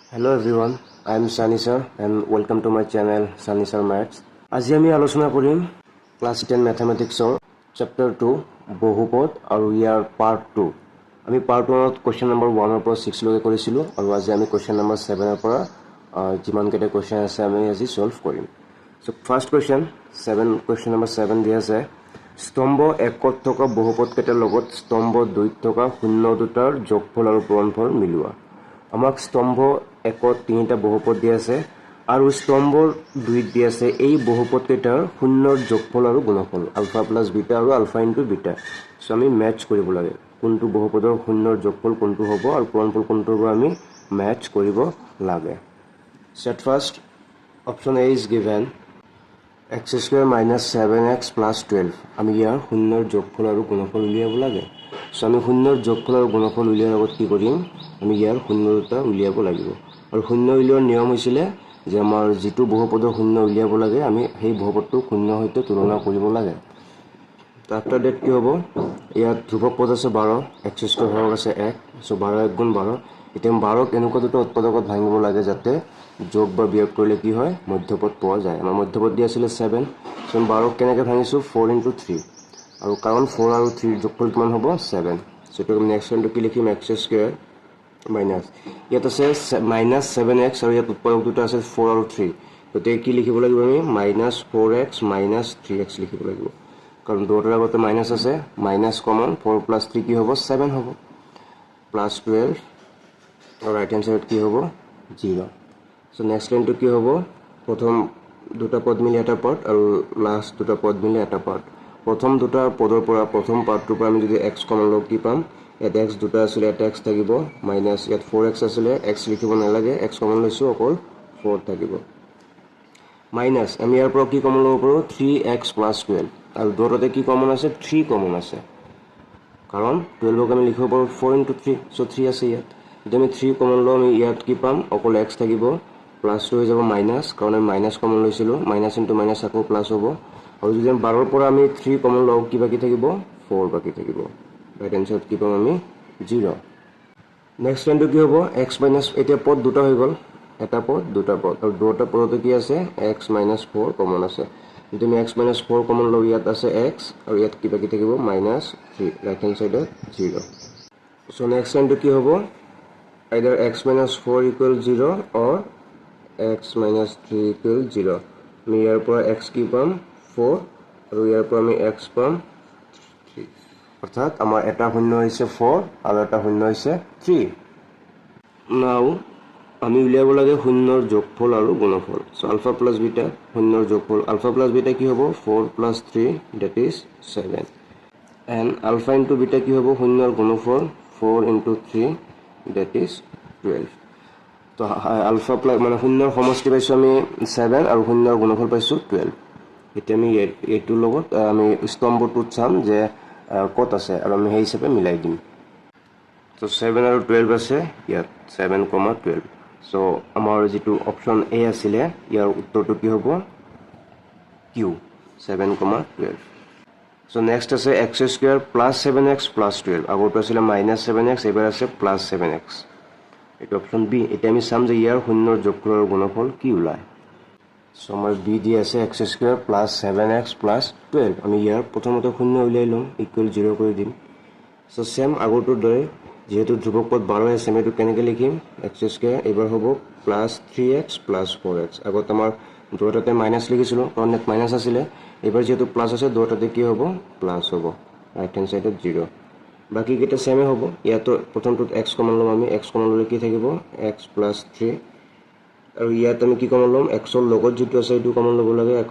Hello everyone, I am Sunny sir and welcome to my channel Sunny sir Maths. আজি আমি আলোচনা কৰিম class 10 ম্যাথমেটিক্সৰ chapter 2 বহুপদ আৰু ইয়াৰ part 2. আমি পাৰ্ট 1ত কোৱেশ্চন নম্বৰ 1 ৰ পৰা 6 লৈকে কৰিছিলো আৰু আজি আমি কোৱেশ্চন নম্বৰ 7 ৰ পৰা যিমান কেইটা কোৱেশ্চন আছে আমি আজি সলভ কৰিম. So first question 7 question number 7 দিয়া আছে স্তম্ভ 1ত থকা বহুপদ কেইটাৰ লগত স্তম্ভ 2ত থকা শূন্য দুটাৰ যোগফল আৰু পূৰণফল মিলোৱা. আমাক স্তম্ভ 1ত তিনিটা বহুপদ দিয়া আছে আৰু স্তম্ভ 2ত দিয়া আছে এই বহুপদ কেইটাৰ শূন্যৰ যোগফল আৰু গুণফল আলফা প্লাস বিটা আৰু আলফা ইনটু বিটা. সো আমি ম্যাচ কৰিব লাগে কোনটো বহুপদৰ শূন্যৰ যোগফল কোনটো হ'ব আৰু পূৰণফল কোনটো হ'ব আমি ম্যাচ কৰিব লাগে. Set first option A is given x square minus 7x plus 12. আমি ইয়াৰ শূন্যৰ যোগফল আৰু গুণফল উলিয়াব লাগে. সো আমি শূন্যৰ যোগফল আৰু গুণফল উলিয়াৰ আগত কি কৰিম আমি ইয়াৰ শূন্য দুটা উলিয়াব লাগিব আৰু শূন্য উলিওৱাৰ নিয়ম হৈছিল যে আমাৰ যেটো বহুপদৰ শূন্য উলিয়াব লাগে আমি সেই বহুপদটো শূন্য সৈতে তুলনা কৰিব লাগে. আফটাৰ ডেট কি হ'ব ইয়াত ধ্ৰুৱক পদ আছে 12 x স্কয়াৰ হৰক আছে 1 সো 12 1 গুণ 12 এতিয়া 12ক এনেকুৱা দুটা উৎপাদকত ভাঙিব লাগে যাতে যোগ বা বিয়োগ কৰিলে কি হয় মধ্যপদ পোৱা যায়. আমাৰ মধ্যপদ দি আছিল 7 সো 12ক কেনেকৈ ভাঙিছো 4 * 3 আৰু কাৰণ 4 আৰু 3 ৰ যোগফল কিমান হ'ব 7. সো তো নেক্সট টাইমটো কি লিখিম x স্কয়াৰ মাইনাস ইয়াত আছে মাইনাস 7x আৰু ইয়াত উৎপাদক দুটা আছে 4 আৰু 3 গতে কি লিখিব লাগিব আমি মাইনাস 4x মাইনাস 3x লিখিব লাগিব কাৰণ দুটাৰ আগতে মাইনাস আছে মাইনাস কমন 4 প্লাস 3 কি হ'ব 7 হ'ব প্লাস 12 আৰু রাইট হ্যান্ড সাইড কি হ'ব 0. সো নেক্সট লাইনটো কি হ'ব প্ৰথম দুটা পদ মিলি এটা পদ আৰু লাস্ট দুটা পদ মিলি এটা পদ প্ৰথম দুটা পদৰ পৰা প্ৰথম পাৰ্টটোৰ পৰা আমি যদি x কমন লওঁ কি পাম ইয়াত x দুটা আছিল এটা x থাকিব মাইনাস ইয়াত 4x আছিল x লিখিব নালাগে x কমন লৈছো অকল 4 থাকিব মাইনাস আমি ইয়াৰ পৰা কি কমন ল'ব পাৰো 3x + 12 আৰু দুটাতে কি কমন আছে 3 কমন আছে কাৰণ 12ক আমি লিখিব পাৰো 4 * 3 সো 3 আছে ইয়াত যদি আমি 3 কমন লওঁ আমি ইয়াত কি পাম অকল x থাকিব প্লাস হৈ যাব মাইনাস কাৰণ আমি মাইনাস কমন লৈছিলো মাইনাস ইনটু মাইনাস আকৌ প্লাস হ'ব আৰু যদি 12 ৰ পৰা আমি 3 কমন লওঁ কি বাকি থাকিব 4 বাকি থাকিব রাইট হ্যান্ড সাইড কি পাম আমি 0. নেক্সট লাইনটো কি হ'ব x - এতিয়া পদ দুটা হৈ গ'ল এটা পদ দুটা পদ আৰু দুটা পদতে কি আছে x - 4 কমন আছে যদি আমি x - 4 কমন লওঁ ইয়াত আছে x আৰু ইয়াত কি বাকি থাকিব -3 রাইট হ্যান্ড সাইডত 0. সো নেক্সট লাইনটো কি হ'ব either x - 4 = 0 or x - 3 = 0. আমি ইয়াৰ পৰা x কি পাম 4 আৰু ইয়াৰ পৰা আমি x পাম 3 অৰ্থাৎ আমাৰ এটা শূন্য হৈছে 4 আৰু এটা শূন্য হৈছে 3. নাও আমি উলিয়াব লাগে শূন্যৰ যোগফল আৰু গুণফল. সো আলফা প্লাস বিটা শূন্যৰ যোগফল আলফা প্লাস বিটা কি হ'ব 4 + 3 that is 7 and alpha into beta কি হ'ব শূন্যৰ গুণফল 4 * 3 that is 12. তো আলফা প্লাস মানে শূন্যৰ সমষ্টি পাইছো আমি 7 আৰু শূন্যৰ গুণফল পাইছো 12. এতিয়া আমি এইটোৰ লগত আমি স্তম্ভটোত চাম যে কত আছে আৰু আমি সেই হিচাপে মিলাই দিম. তো 7 আৰু 12 আছে ইয়াত 7, 12. সো আমাৰ যেটো অপশন এ আছিলে ইয়াৰ উত্তৰটো কি হ'ব q 7, 12. সো নেক্সট আছে x square plus 7x plus 12 আগৰটো আছিল -7x এবাৰ আছে প্লাস 7x এইটো অপশন বি. এতিয়া আমি চাম যে ইয়াৰ শূন্যৰ যোগফল আৰু গুণফল কি ওলায়. সো আমাৰ বি দি আছে x square plus 7x plus 12 আমি ইয়াৰ প্ৰথমতে শূন্য উলিয়াই লম ইকুৱেল 0 কৰি দিম. সো সেম আগৰটোৰ দৰে যেহেতু ধ্ৰুৱক পদ 12 আছে আমি এটো কেনেকৈ লিখিম x স্কয়াৰ এবাৰ হ'ব প্লাস 3x প্লাস 4x আগত আমাৰ দুটাতে মাইনাস লিখিছিলো কাৰণ ইয়াত মাইনাস আছিল এবাৰ যেহেতু প্লাস আছে দুটাতে কি হ'ব প্লাস হ'ব রাইট হ্যান্ড সাইডত 0 বাকি কেইটা সেমে হ'ব. ইয়াত প্ৰথমটোত x কমন ল'ম আমি x কমন ল'লে কি থাকিব x + 3 আৰু ইয়াত আমি কি কমন ল'ম x ৰ লগত যেটো আছে এটো কমন ল'ব লাগে x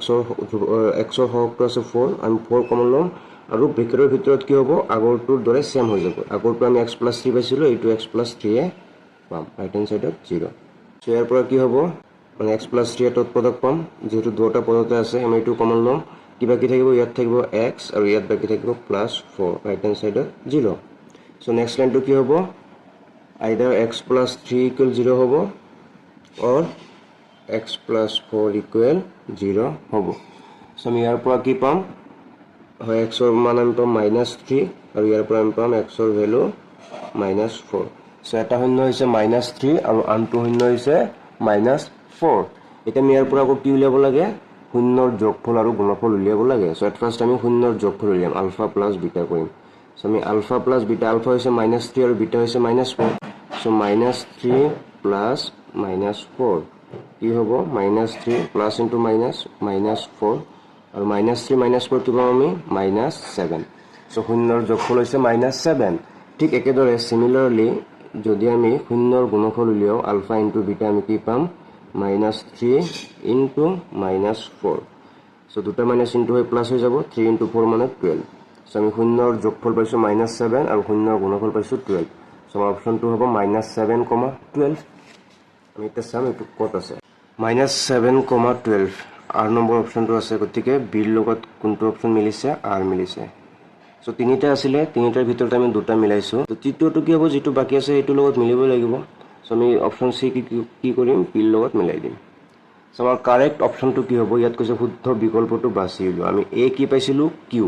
ৰ হৰকটো আছে 4 আমি 4 কমন ল'ম আৰু ব্ৰেকেটৰ ভিতৰত কি হ'ব আগৰটোৰ দৰে সেম হৈ যাব আগৰটো আমি x + 3 পাইছিলো এইটো x + 3 এ পাম ৰাইট হ্যান্ড সাইডত 0. সো ইয়াৰ পৰা কি হ'ব মানে x + 3 এটা উৎপাদক পাম যেহেতু দুটা পদতে আছে আমি এইটো কমন ল'ম কি বাকি থাকিব ইয়াত থাকিব x আৰু ইয়াত বাকি থাকিব +4 ৰাইট হ্যান্ড সাইডত 0. সো নেক্সট লাইনটো কি হ'ব either x + 3 = 0 হ'ব or x + 4 = 0 হ'ব. সো আমি ইয়াৰ পৰা কি পাম হয় x ৰ মান আমি পাম -3 আৰু ইয়াৰ পৰা আমি পাম x ৰ ভ্যালু -4. সো এটা শূন্য হৈছে -3 আৰু আনটো শূন্য হৈছে -4 এতিয়া আমি ইয়াৰ পৰা আকৌ কি উলিয়াব লাগে শূন্যৰ যোগফল আৰু গুণফল উলিয়াব লাগে সো এট ফাৰ্ষ্ট আমি শূন্যৰ যোগফল উলিয়াম আলফা প্লাস বিটা কৰিম সো আমি আলফা প্লাস বিটা আলফা হৈছে -3 আৰু বিটা হৈছে -4 সো -3 প্লাস -4 কি হ'ব -3 প্লাস ইনটু -4 আৰু -3 -4 কি পাম আমি -7 সো শূন্যৰ যোগফল হৈছে -7 ঠিক একেদৰে সিমিলাৰলি যদি আমি শূন্যৰ গুণফল উলিয়াও আলফা ইনটু বিটা আমি কি পাম -3 ইনটু -4 সো দুটা মাইনাস ইনটু হৈ প্লাস হৈ যাব 3 ইনটু 4 মানে 12 সো আমি শূন্যৰ যোগফল পাইছো -7 আৰু শূন্যৰ গুণফল পাইছো 12 সো আমাৰ অপচনটো হ'ব -7, 12 আমি এটা চাম এটো কত আছে -7, 12 R নম্বৰ অপচনটো আছে গতিকে বিৰ লগত কোনটো অপচন মিলিছে R মিলিছে সো তিনিটা আছিলে তিনিটাৰ ভিতৰত আমি দুটা মিলাইছো তো তৃতীয়টো কি হ'ব যেটো বাকি আছে এটো লগত মিলিব লাগিব সো আমি অপচন সি কি কৰিম বিৰ লগত মিলাই দিম সো আমাৰ কারেক্ট অপচনটো কি হ'ব ইয়াত কৈছে শুদ্ধ বিকল্পটো বাছি উলিও আমি এ কি পাইছিলো কিউ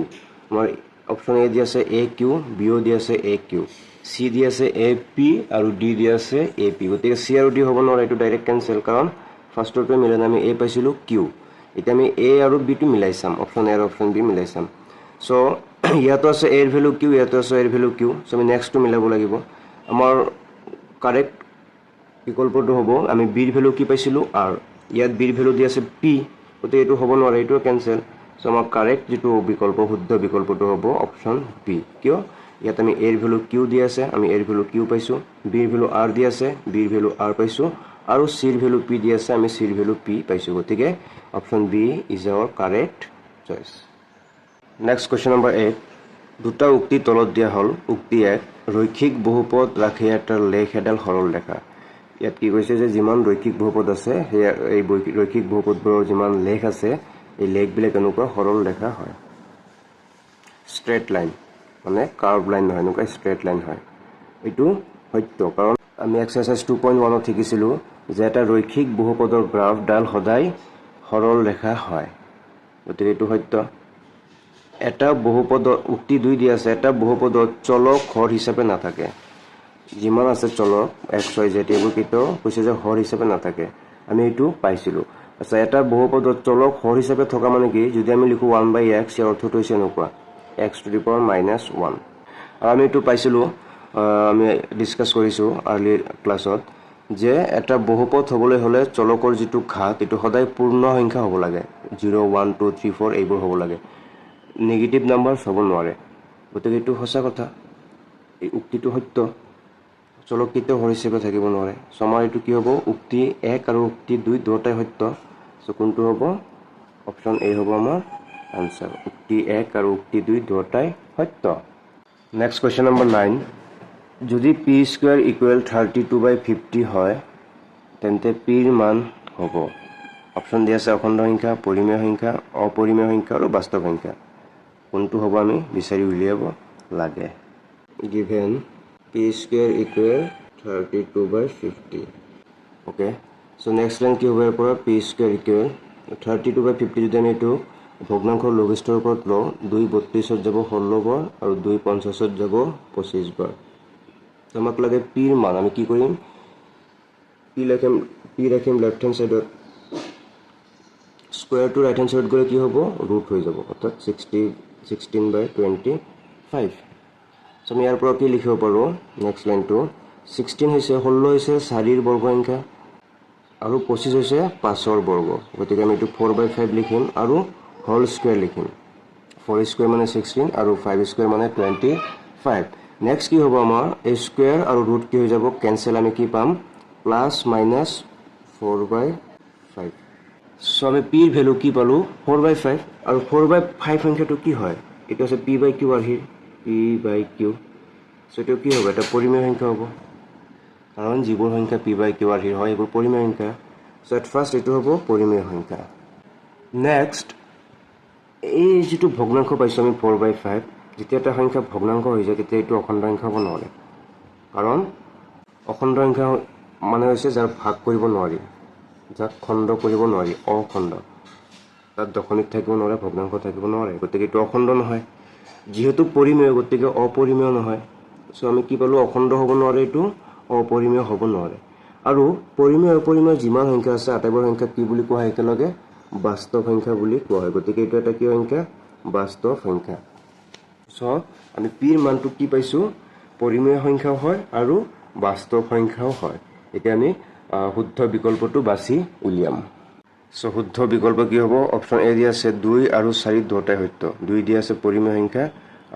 আমাৰ অপচন এ দি আছে এ কিউ বি ও দি আছে এ কিউ সি দি আছে এ পি আৰু ডি দি আছে এ পি গতিকে সি আৰু ডি হ'ব নোৱাৰে এটো ডাইৰেক্ট ক্যান্সেল কাৰণ ফাৰ্ষ্টৰটো মিলাই আমি এ পাইছিলো কিউ এতিয়া আমি এ আৰু বি টো মিলাই চাম অপচন এ আৰু অপচন বি মিলাই চাম সো ইয়াতো আছে এৰ ভ্যালু কিউ ইয়াতো আছে এৰ ভ্যালু কিউ সো আমি নেক্সট টো মিলাব লাগিব আমাৰ কাৰেক্ট বিকল্পটো হ'ব আমি বিৰ ভ্যালু কি পাইছিলো r ইয়াত বিৰ ভ্যালু দি আছে p গতিকে এটো হ'ব নোৱাৰে এটো ক্যান্সেল সো আমাৰ কারেক্ট যেটো বিকল্প শুদ্ধ বিকল্পটো হ'ব অপচন বি কিয় ইয়াত আমি এৰ ভ্যালু কিউ দি আছে আমি এৰ ভ্যালু কিউ পাইছো বিৰ ভ্যালু r দি আছে বিৰ ভ্যালু r পাইছো আৰু c ৰ ভ্যালু p দি আছে আমি c ৰ ভ্যালু p পাইছো গতিকে option B is our correct choice next question number 8 দুটা উক্তি তলত দিয়া হল উক্তি 1 রৈখিক বহুপদ রাখি এটাৰ লেখ এডাল সৰল ৰেখা ইয়াত কি কৈছে যে যিমান ৰৈখিক বহুপদ আছে এই ৰৈখিক বহুপদবোৰৰ যিমান লেখ আছে এই লেখবিলাক এনেকুৱা সৰল ৰেখা হয় স্ট্ৰেট লাইন মানে কাৰ্ভ লাইন নহয় এনেকুৱা স্ট্ৰেট লাইন হয় এটো সত্য কাৰণ আমি এক্সাৰসাইজ 2.1 ত শিকিছিলো যে এটা ৰৈখিক বহুপদৰ গ্ৰাফ ডাল সদায় সৰল ৰেখা হয় গতিকে এটো সত্য এটা বহুপদ উক্তি 2 দিয়া আছে এটা বহুপদত চলক হৰ হিচাপে নাথাকে যিমান আছে চলক x y z এইবোৰ কিটো কৈছে যে হৰ হিচাপে নাথাকে আমি এটো পাইছিলো আচ্ছা এটা বহুপদত চলক হৰ হিচাপে থকা মানে কি যদি আমি লিখো 1/x এৰ অৰ্থটো হৈছে এনেকুৱা x to the power -1 আৰু আমি এটো পাইছিলো আমি ডিসকাস কৰিছো আৰ্লি ক্লাছত যে এটা বহুপদ হ'বলৈ হলে চলকৰ যেটো ঘাত এটো সদায় পূৰ্ণ সংখ্যা হ'ব লাগে 0 1 2 3 4 এইবোৰ হ'ব লাগে নেগেটিভ নাম্বাৰ হ'ব নোৱাৰে গতিকে এটো সঁচা কথা এই উক্তিটো সত্য চলক কিতে হৰ হিচাপে থাকিব নোৱাৰে সমাৰ এটো কি হ'ব উক্তি 1 আৰু উক্তি 2 দুটাই সত্য সো কোনটো হ'ব অপচন এ হ'ব আমাৰ আনসাৰ উক্তি 1 আৰু উক্তি 2 দুটাই সত্য নেক্সট কোয়েশ্চন নাম্বার 9 যদি p স্কয়ার ইকুয়াল 32/50 হয় তেন্তে p ৰ মান হ'ব অপচন দিয়া আছে অখণ্ড সংখ্যা পৰিমেয় সংখ্যা অপৰিমেয় সংখ্যা আৰু বাস্তৱ সংখ্যা কোনটো হ'ব আমি বিচাৰি উলিয়াব লাগে given p square equal 32/50 okay so next line কি হ'ব পৰা p square equal 32/50 যদি আমি এটো ভগ্নাংশৰ লঘিষ্ঠৰ ওপৰত লওঁ 2 32 ত যাব 16 বাৰ আৰু 2 50 ত যাব 25 বাৰ আমাক লাগে p ৰ মান আমি কি কৰিম p ৰাখিম লেফট হ্যান্ড সাইডত square to right hand side গলে কি হ'ব ৰুট হৈ যাব অৰ্থাৎ 16/25 সো আমি ইয়াৰ পৰা কি লিখিব পাৰো নেক্সট লাইনটো 16 হৈছে 16 হৈছে 4 ৰ বৰ্গ সংখ্যা আৰু 25 হৈছে 5 ৰ বৰ্গ গতিকে আমি এটো 4/5 লিখিম আৰু হোল স্কয়াৰ লিখিম 4 স্কয়াৰ মানে 16 আৰু 5 স্কয়াৰ মানে 25 নেক্সট কি হ'ব আমাৰ a স্কয়াৰ আৰু ৰুট কি হৈ যাব ক্যান্সেল আমি কি পাম প্লাস মাইনাস 4/5 সো আমি p ৰ ভ্যালু কি পালো 4/5 আৰু 4/5 সংখ্যাটো কি হয় এটা আছে p/q R here p/q so এটো কি হ'ব এটা পৰিমেয় সংখ্যা হ'ব কাৰণ যিবোৰ সংখ্যা p/q আৰ here হয় এইবোৰ পৰিমেয় সংখ্যা সো এট ফাৰ্স্ট এটো হ'ব পৰিমেয় সংখ্যা নেক্সট এই যেটো ভগ্নাংশ পাইছো আমি 4/5 যেতিয়া এটা সংখ্যা ভগ্নাংশ হৈ যায় তেতিয়া এটো অখণ্ড সংখ্যা হ'ব নোৱাৰে কাৰণ অখণ্ড সংখ্যা মানে হৈছে যাৰ ভাগ কৰিব নোৱাৰি যাক খণ্ড কৰিব নোৱাৰি অখণ্ড তাত দশমিক থাকিব নোৱাৰে ভগ্নাংশ থাকিব নোৱাৰে গতিকে এটো অখণ্ড নহয় যেহেতু পৰিমেয় গতিকে অপৰিমেয় নহয় সো আমি কি পালো অখণ্ড হ'ব নোৱাৰে এটো অপৰিমেয় হ'ব নোৱাৰে আৰু পৰিমেয় অপৰিমেয় যিমান সংখ্যা আছে আটাইবোৰ সংখ্যা কি বুলি কোৱা হয় একেলগে বাস্তৱ সংখ্যা বুলি কোৱা হয় গতিকে এইটো এটা কি সংখ্যা বাস্তৱ সংখ্যা সো আমি p ৰ মানটো কি পাইছো পৰিমেয় সংখ্যাও হয় আৰু বাস্তৱ সংখ্যাও হয় এতিয়া আমি শুদ্ধ বিকল্পটো বাছি উলিয়াম সো শুদ্ধ বিকল্প কি হ'ব অপচন এ দিয়া আছে 2 আৰু 4 দুটাই সত্য 2 দিয়া আছে পৰিমেয় সংখ্যা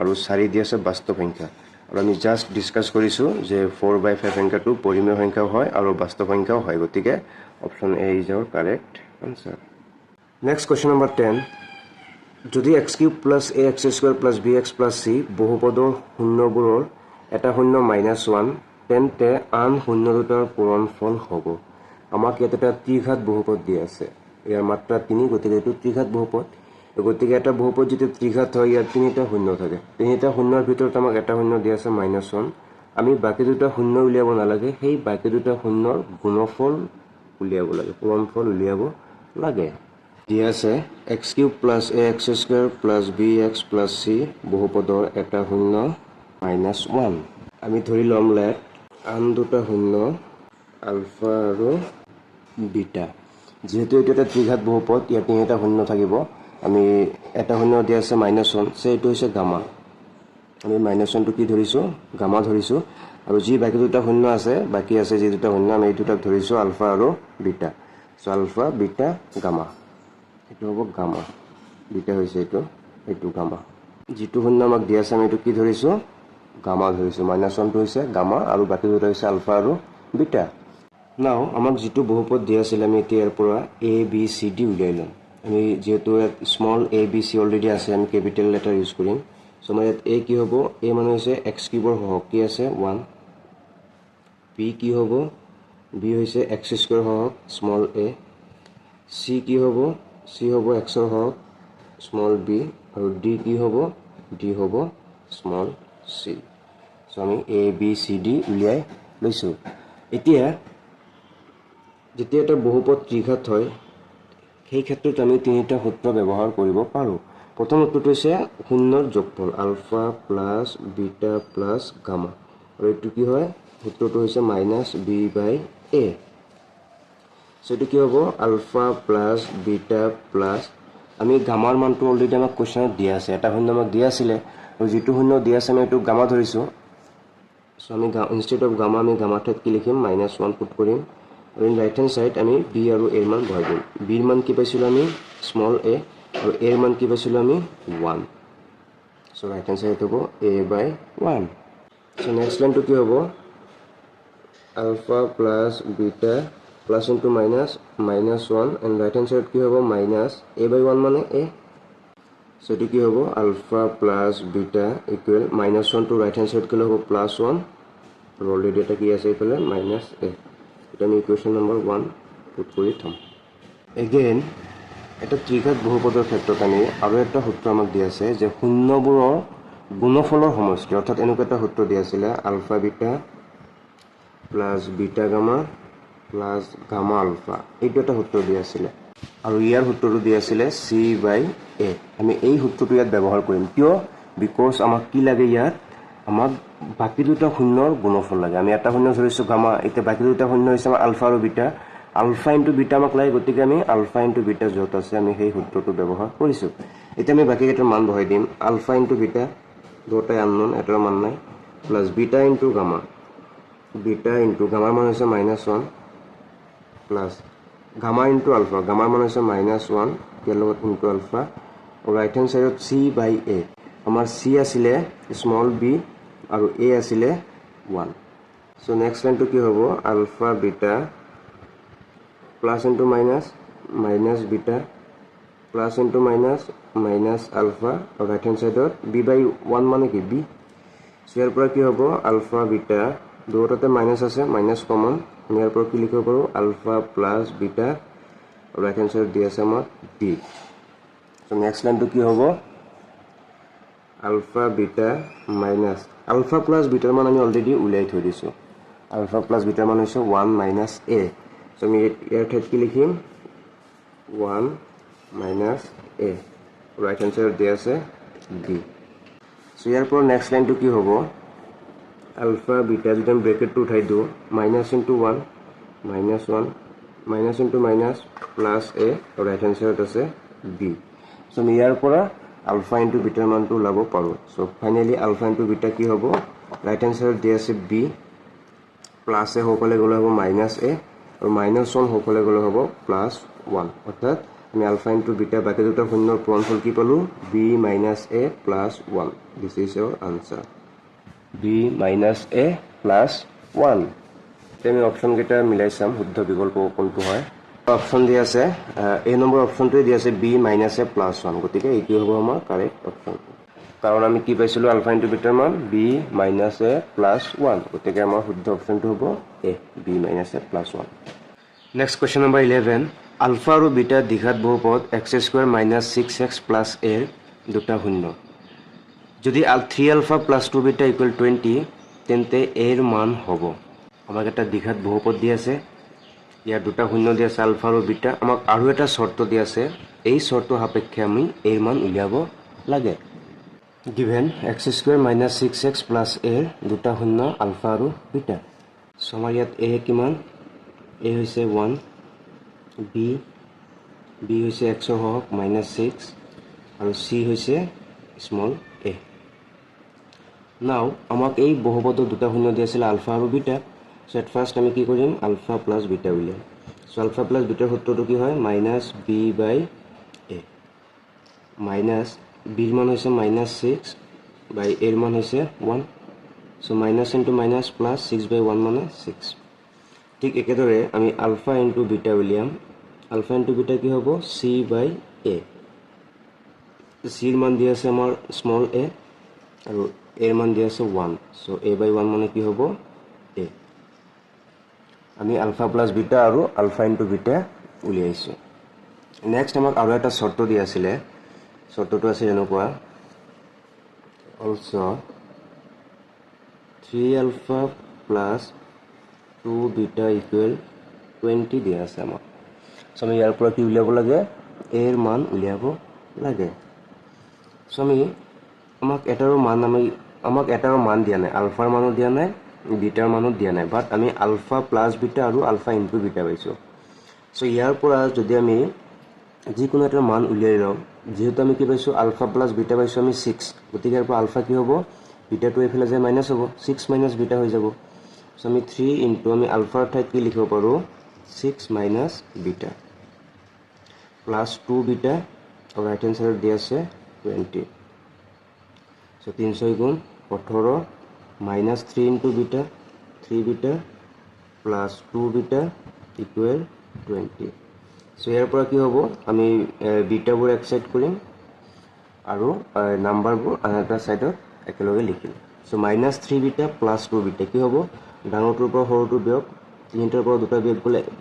আৰু 4 দিয়া আছে বাস্তৱ সংখ্যা আৰু আমি জাস্ট ডিসকাস কৰিছো যে 4/5 সংখ্যাটো পৰিমেয় সংখ্যাও হয় আৰু বাস্তৱ সংখ্যাও হয় গতিকে option A is our correct answer next question number 10 যদি x³ + ax² + bx + c বহুপদৰ শূন্যবোৰৰ এটা শূন্য -1 তেন্তে আন শূন্য দুটাৰ পূৰণফল হ'ব আমাক ইয়াত এটা ত্ৰিঘাত বহুপদ দিয়া আছে ইয়াৰ মাত্ৰা 3 গতিকে এইটো ত্ৰিঘাত বহুপদ গতিকে এটা বহুপদ যেতিয়া ত্ৰিঘাত হয় ইয়াত তিনিটা শূন্য থাকে তিনিটা শূন্যৰ ভিতৰত আমাক এটা শূন্য দিয়া আছে -1 আমি বাকি দুটা শূন্য উলিয়াব নালাগে সেই বাকি দুটা শূন্যৰ গুণফল উলিয়াব লাগে পূৰণফল উলিয়াব লাগে দিয়া আছে x³ + ax² + bx + c বহুপদৰ এটা শূন্য -1 আমি ধৰি লম লেট আন দুটা শূন্য আলফা আৰু বিটা যেহেতু এটা এটা ত্ৰিঘাত বহুপদ ইয়াত তিনিটা শূন্য থাকিব আমি এটা শূন্য দিয়া আছে -1 সেইটো হৈছে গামা আমি -1 টো কি ধৰিছো গামা ধৰিছো আৰু যি বাকি দুটা শূন্য আছে বাকি আছে যি দুটা শূন্য আমি এই দুটাক ধৰিছো আলফা আৰু beta so alpha beta gamma এটো হ'ব গামা বিটা হৈছে এটো গামা যেটো শূন্য আমাক দিয়া আছে আমি এটো কি ধৰিছো গামা ধৰিছো -1 টো হৈছে গামা আৰু বাকি দুটা হৈছে আলফা আৰু বিটা নাও আমাক যেটো বহুপদ দিয়া আছিল আমি এতিয়াৰ পৰা a b c d উলিয়াই লম আমি যেহেতু small a b c already আছে আমি ক্যাপিটাল লেটাৰ ইউজ কৰিম সো মানে a কি হ'ব a মানে হৈছে x³ ৰ হৰক কি আছে 1 b কি হ'ব b হৈছে x² হৰক স্মল a c কি হ'ব c হ'ব x ৰ হৰক স্মল b আৰু d কি হ'ব d হ'ব স্মল c সো আমি a b c d উলিয়াই লৈছো এতিয়া যেতিয়া এটা বহুপদ ত্ৰিঘাত হয় সেই ক্ষেত্ৰত আমি তিনিটা সূত্ৰ ব্যৱহাৰ কৰিব পাৰো প্ৰথম সূত্ৰটো হৈছে শূন্যৰ যোগফল alpha plus beta plus gamma আৰু এটো কি হয় সূত্ৰটো হৈছে -b/a সেটো কি হ'ব আলফা প্লাস বিটা প্লাস আমি গামাৰ মানটো অলৰেডি আমাক কোৱেশ্চনত দিয়া আছে এটা শূন্য আমাক দিয়া আছিল আৰু যেটো শূন্য দিয়া আছে আমি এটো গামা ধৰিছো সো আমি ইনস্টেড অফ গামা আমি গামা ঠাইত কি লিখিম -1 পুট কৰিম আৰু ইন ৰাইট হ্যান্ড সাইড আমি b আৰু a ৰ মান বহাই দিম b ৰ মান কি পাইছিলো আমি স্মল a আৰু a ৰ মান কি পাইছিলো আমি 1 সো ৰাইট হ্যান্ড সাইড হ'ব a/1 সো নেক্সট লাইনটো কি হ'ব alpha plus beta plus into -1 and right hand side কি হ'ব -a/1 মানে a সো এটো কি হ'ব alpha plus beta equal -1 to right hand side গলে হ'ব +1 আৰু অলৰেডি এটা কি আছে ইফালে -a এটা আমি ইকুৱেশ্যন নম্বৰ 1 পুট কৰি থম এগেইন এটা ত্ৰিঘাত বহুপদৰ ক্ষেত্ৰত আমি আৰু এটা সূত্ৰ আমাক দিয়া আছে যে শূন্যবোৰৰ গুণফলৰ সমষ্টি অৰ্থাৎ এনেকুৱা এটা সূত্ৰ দিয়া আছিল alpha beta plus beta gamma plus gamma alpha এইটো এটা সূত্ৰ দিয়া আছিল আৰু ইয়াৰ সূত্ৰটো দিয়া আছিল c/a আমি এই সূত্ৰটো ইয়াত ব্যৱহাৰ কৰিম কিয় বিকজ আমাক কি লাগে ইয়াত আমাক বাকি দুটা শূন্যৰ গুণফল লাগে আমি এটা শূন্য ধৰিছো গামা এতিয়া বাকি দুটা শূন্য হৈছে আলফা আৰু বিটা আলফা ইনটু বিটা আমাক লাগে গতিকে আমি আলফা ইনটু বিটা যত আছে আমি সেই সূত্ৰটো ব্যৱহাৰ কৰিছো এতিয়া আমি বাকি কেইটাৰ মান বহাই দিম আলফা ইনটু বিটা দুটাই আননোন এটাৰ মান নাই plus beta into gamma beta into গামাৰ মান হৈছে -1 প্লাস গামা ইনটু আলফা গামাৰ মান হৈছে -1 ইয়াৰ লগত ইনটু আলফা ৰাইট হ্যান্ড সাইডত c/a আমাৰ c আছিলে স্মল b আৰু a আছিলে 1 সো নেক্সট লাইনটো কি হ'ব alpha beta plus into minus beta plus into minus alpha আৰু ৰাইট হ্যান্ড সাইডত b/1 মানে কি b সো ইয়াৰ পৰা কি হ'ব আলফা বিটা দুটাতে মাইনাস আছে মাইনাস কমন আমি ইয়াৰ পৰা কি লিখিব পাৰো আলফা প্লাস বিটা আৰু ৰাইট হ্যান্ড সাইডত দি আছে আমাৰ d সো নেক্সট লাইনটো কি হ'ব alpha beta minus alpha plus beta মান আমি অলৰেডি উলাই থৈ দিছো alpha plus beta মান হৈছে 1 minus a সো আমি ইয়াৰ ঠাইত কি লিখিম 1 minus a ৰাইট হ্যান্ড সাইডত দি আছে b সো ইয়াৰ পৰা নেক্সট লাইনটো কি হ'ব আলফা বিটা যদি আমি ব্ৰেকেটটো উঠাই দিওঁ minus into 1 minus 1 minus into minus plus a আৰু ৰাইট হেণ্ড চাইডত আছে বি চ' আমি ইয়াৰ পৰা আলফা ইনটু বিটাৰ মানটো ওলাব পাৰোঁ চ' ফাইনেলি আলফা ইনটু বিটা কি হ'ব ৰাইট হেণ্ড চাইডত দিয়া আছে বি প্লাছ এ সকলে গ'লে হ'ব মাইনাছ এ আৰু মাইনাছ 1 সকলে গ'লে হ'ব প্লাছ 1 অৰ্থাৎ আমি আলফা ইনটু বিটা বাকী দুটা শূন্যৰ পূৰণফল কি পালোঁ B minus A plus 1 this is our answer B minus A plus 1 এতিয়া আমি অপশ্যনকেইটা মিলাই চাম শুদ্ধ বিকল্প কোনটো হয় অপশ্যন দিয়া আছে এই নম্বৰ অপশ্যনটোৱে দিয়া আছে বি মাইনাছ এ প্লাছ 1 গতিকে এইটো হ'ব আমাৰ কাৰেক্ট অপশ্যন কাৰণ আমি কি পাইছিলোঁ আলফা ইনটু বিটাৰ মান বি মাইনাছ এ প্লাছ 1 গতিকে আমাৰ শুদ্ধ অপশ্যনটো হ'ব a b minus A plus 1 next question number 11 alpha আৰু বিটা দ্বিঘাত বহুপদ x square minus 6x plus এৰ দুটা শূন্য যদি 3 আলফা প্লাছ 2 বিটা ইকুৱেল 20 তেন্তে এৰ মান হ'ব আমাক এটা দ্বিঘাত বহুপদ দি আছে ইয়াৰ দুটা শূন্য দি আছে আলফা আৰু বিটা আমাক আৰু এটা চৰ্ত দি আছে এই চৰ্ত সাপেক্ষে আমি এৰ মান উলিয়াব লাগে given x square minus 6x plus এৰ দুটা শূন্য আলফা আৰু বিটা চ' আমাৰ ইয়াত এ কিমান এ হৈছে 1 বি হৈছে এক্সৰ সহগ মাইনাছ 6 আৰু চি হৈছে স্মল এ নাও আমাক এই বহুপদৰ দুটা শূন্য দি আছিল আলফা আৰু বিটা চ' এট ফাৰ্ষ্ট আমি কি কৰিম আলফা প্লাছ বিটা উলিয়াম চ' আলফা প্লাছ বিটাৰ সূত্ৰটো কি হয় মাইনাছ বি বাই এ মাইনাছ বিৰ মান হৈছে মাইনাছ 6 বাই এৰ মান হৈছে 1 চ' মাইনাছ ইনটু মাইনাছ প্লাছ 6 বাই 1 মানে 6 ঠিক একেদৰে আমি আলফা ইনটু বিটা উলিয়াম আলফা ইনটু বিটা কি হ'ব চি বাই এ চিৰ মান দি আছে আমাৰ স্মল এ আৰু এৰ মান দি আছে 1 চ' এ বাই 1 মানে কি হ'ব এ আমি আলফা প্লাছ বিটা আৰু আলফা ইনটু বিটা উলিয়াইছোঁ নেক্সট আমাক আৰু এটা চৰ্ত দি আছিলে চৰ্তটো আছে এনেকুৱা অলছ 3 আলফা প্লাছ 2 বিটা ইকুৱেল 20 দিয়া আছে আমাক চ' আমি ইয়াৰ পৰা কি উলিয়াব লাগে এৰ মান উলিয়াব লাগে চ' আমি আমাক এটাৰো মান দিয়া নাই আলফাৰ মানো দিয়া নাই বিটাৰ মানো দিয়া নাই বাট আমি আলফা প্লাছ বিটা আৰু আলফা ইনটু বিটা পাইছোঁ চ' ইয়াৰ পৰা যদি আমি যিকোনো এটা মান উলিয়াই লওঁ যিহেতু আমি কি পাইছোঁ আলফা প্লাছ বিটা পাইছোঁ আমি 6 গতিকে ইয়াৰ পৰা আলফা কি হ'ব বিটাটো এইফালে যায় মাইনাছ হ'ব 6 মাইনাছ বিটা হৈ যাব চ' আমি 3 ইনটু আমি আলফাৰ ঠাইত কি লিখিব পাৰোঁ 6 মাইনাছ বিটা প্লাছ 2 বিটা আৰু ৰাইট হেণ্ড চাইডত দি আছে 20 চ' 3 গুণ 18 minus 3 into beta 3 beta plus 2 beta equal 20 চ' ইয়াৰ পৰা কি হ'ব আমি বিটাবোৰ এক চাইড কৰিম আৰু নাম্বাৰবোৰ আন এটা চাইডত একেলগে লিখিম চ' মাইনাছ 3 বিটা প্লাছ 2 বিটা কি হ'ব ডাঙৰটোৰ পৰা সৰুটো বিয়োগ 3টাৰ পৰা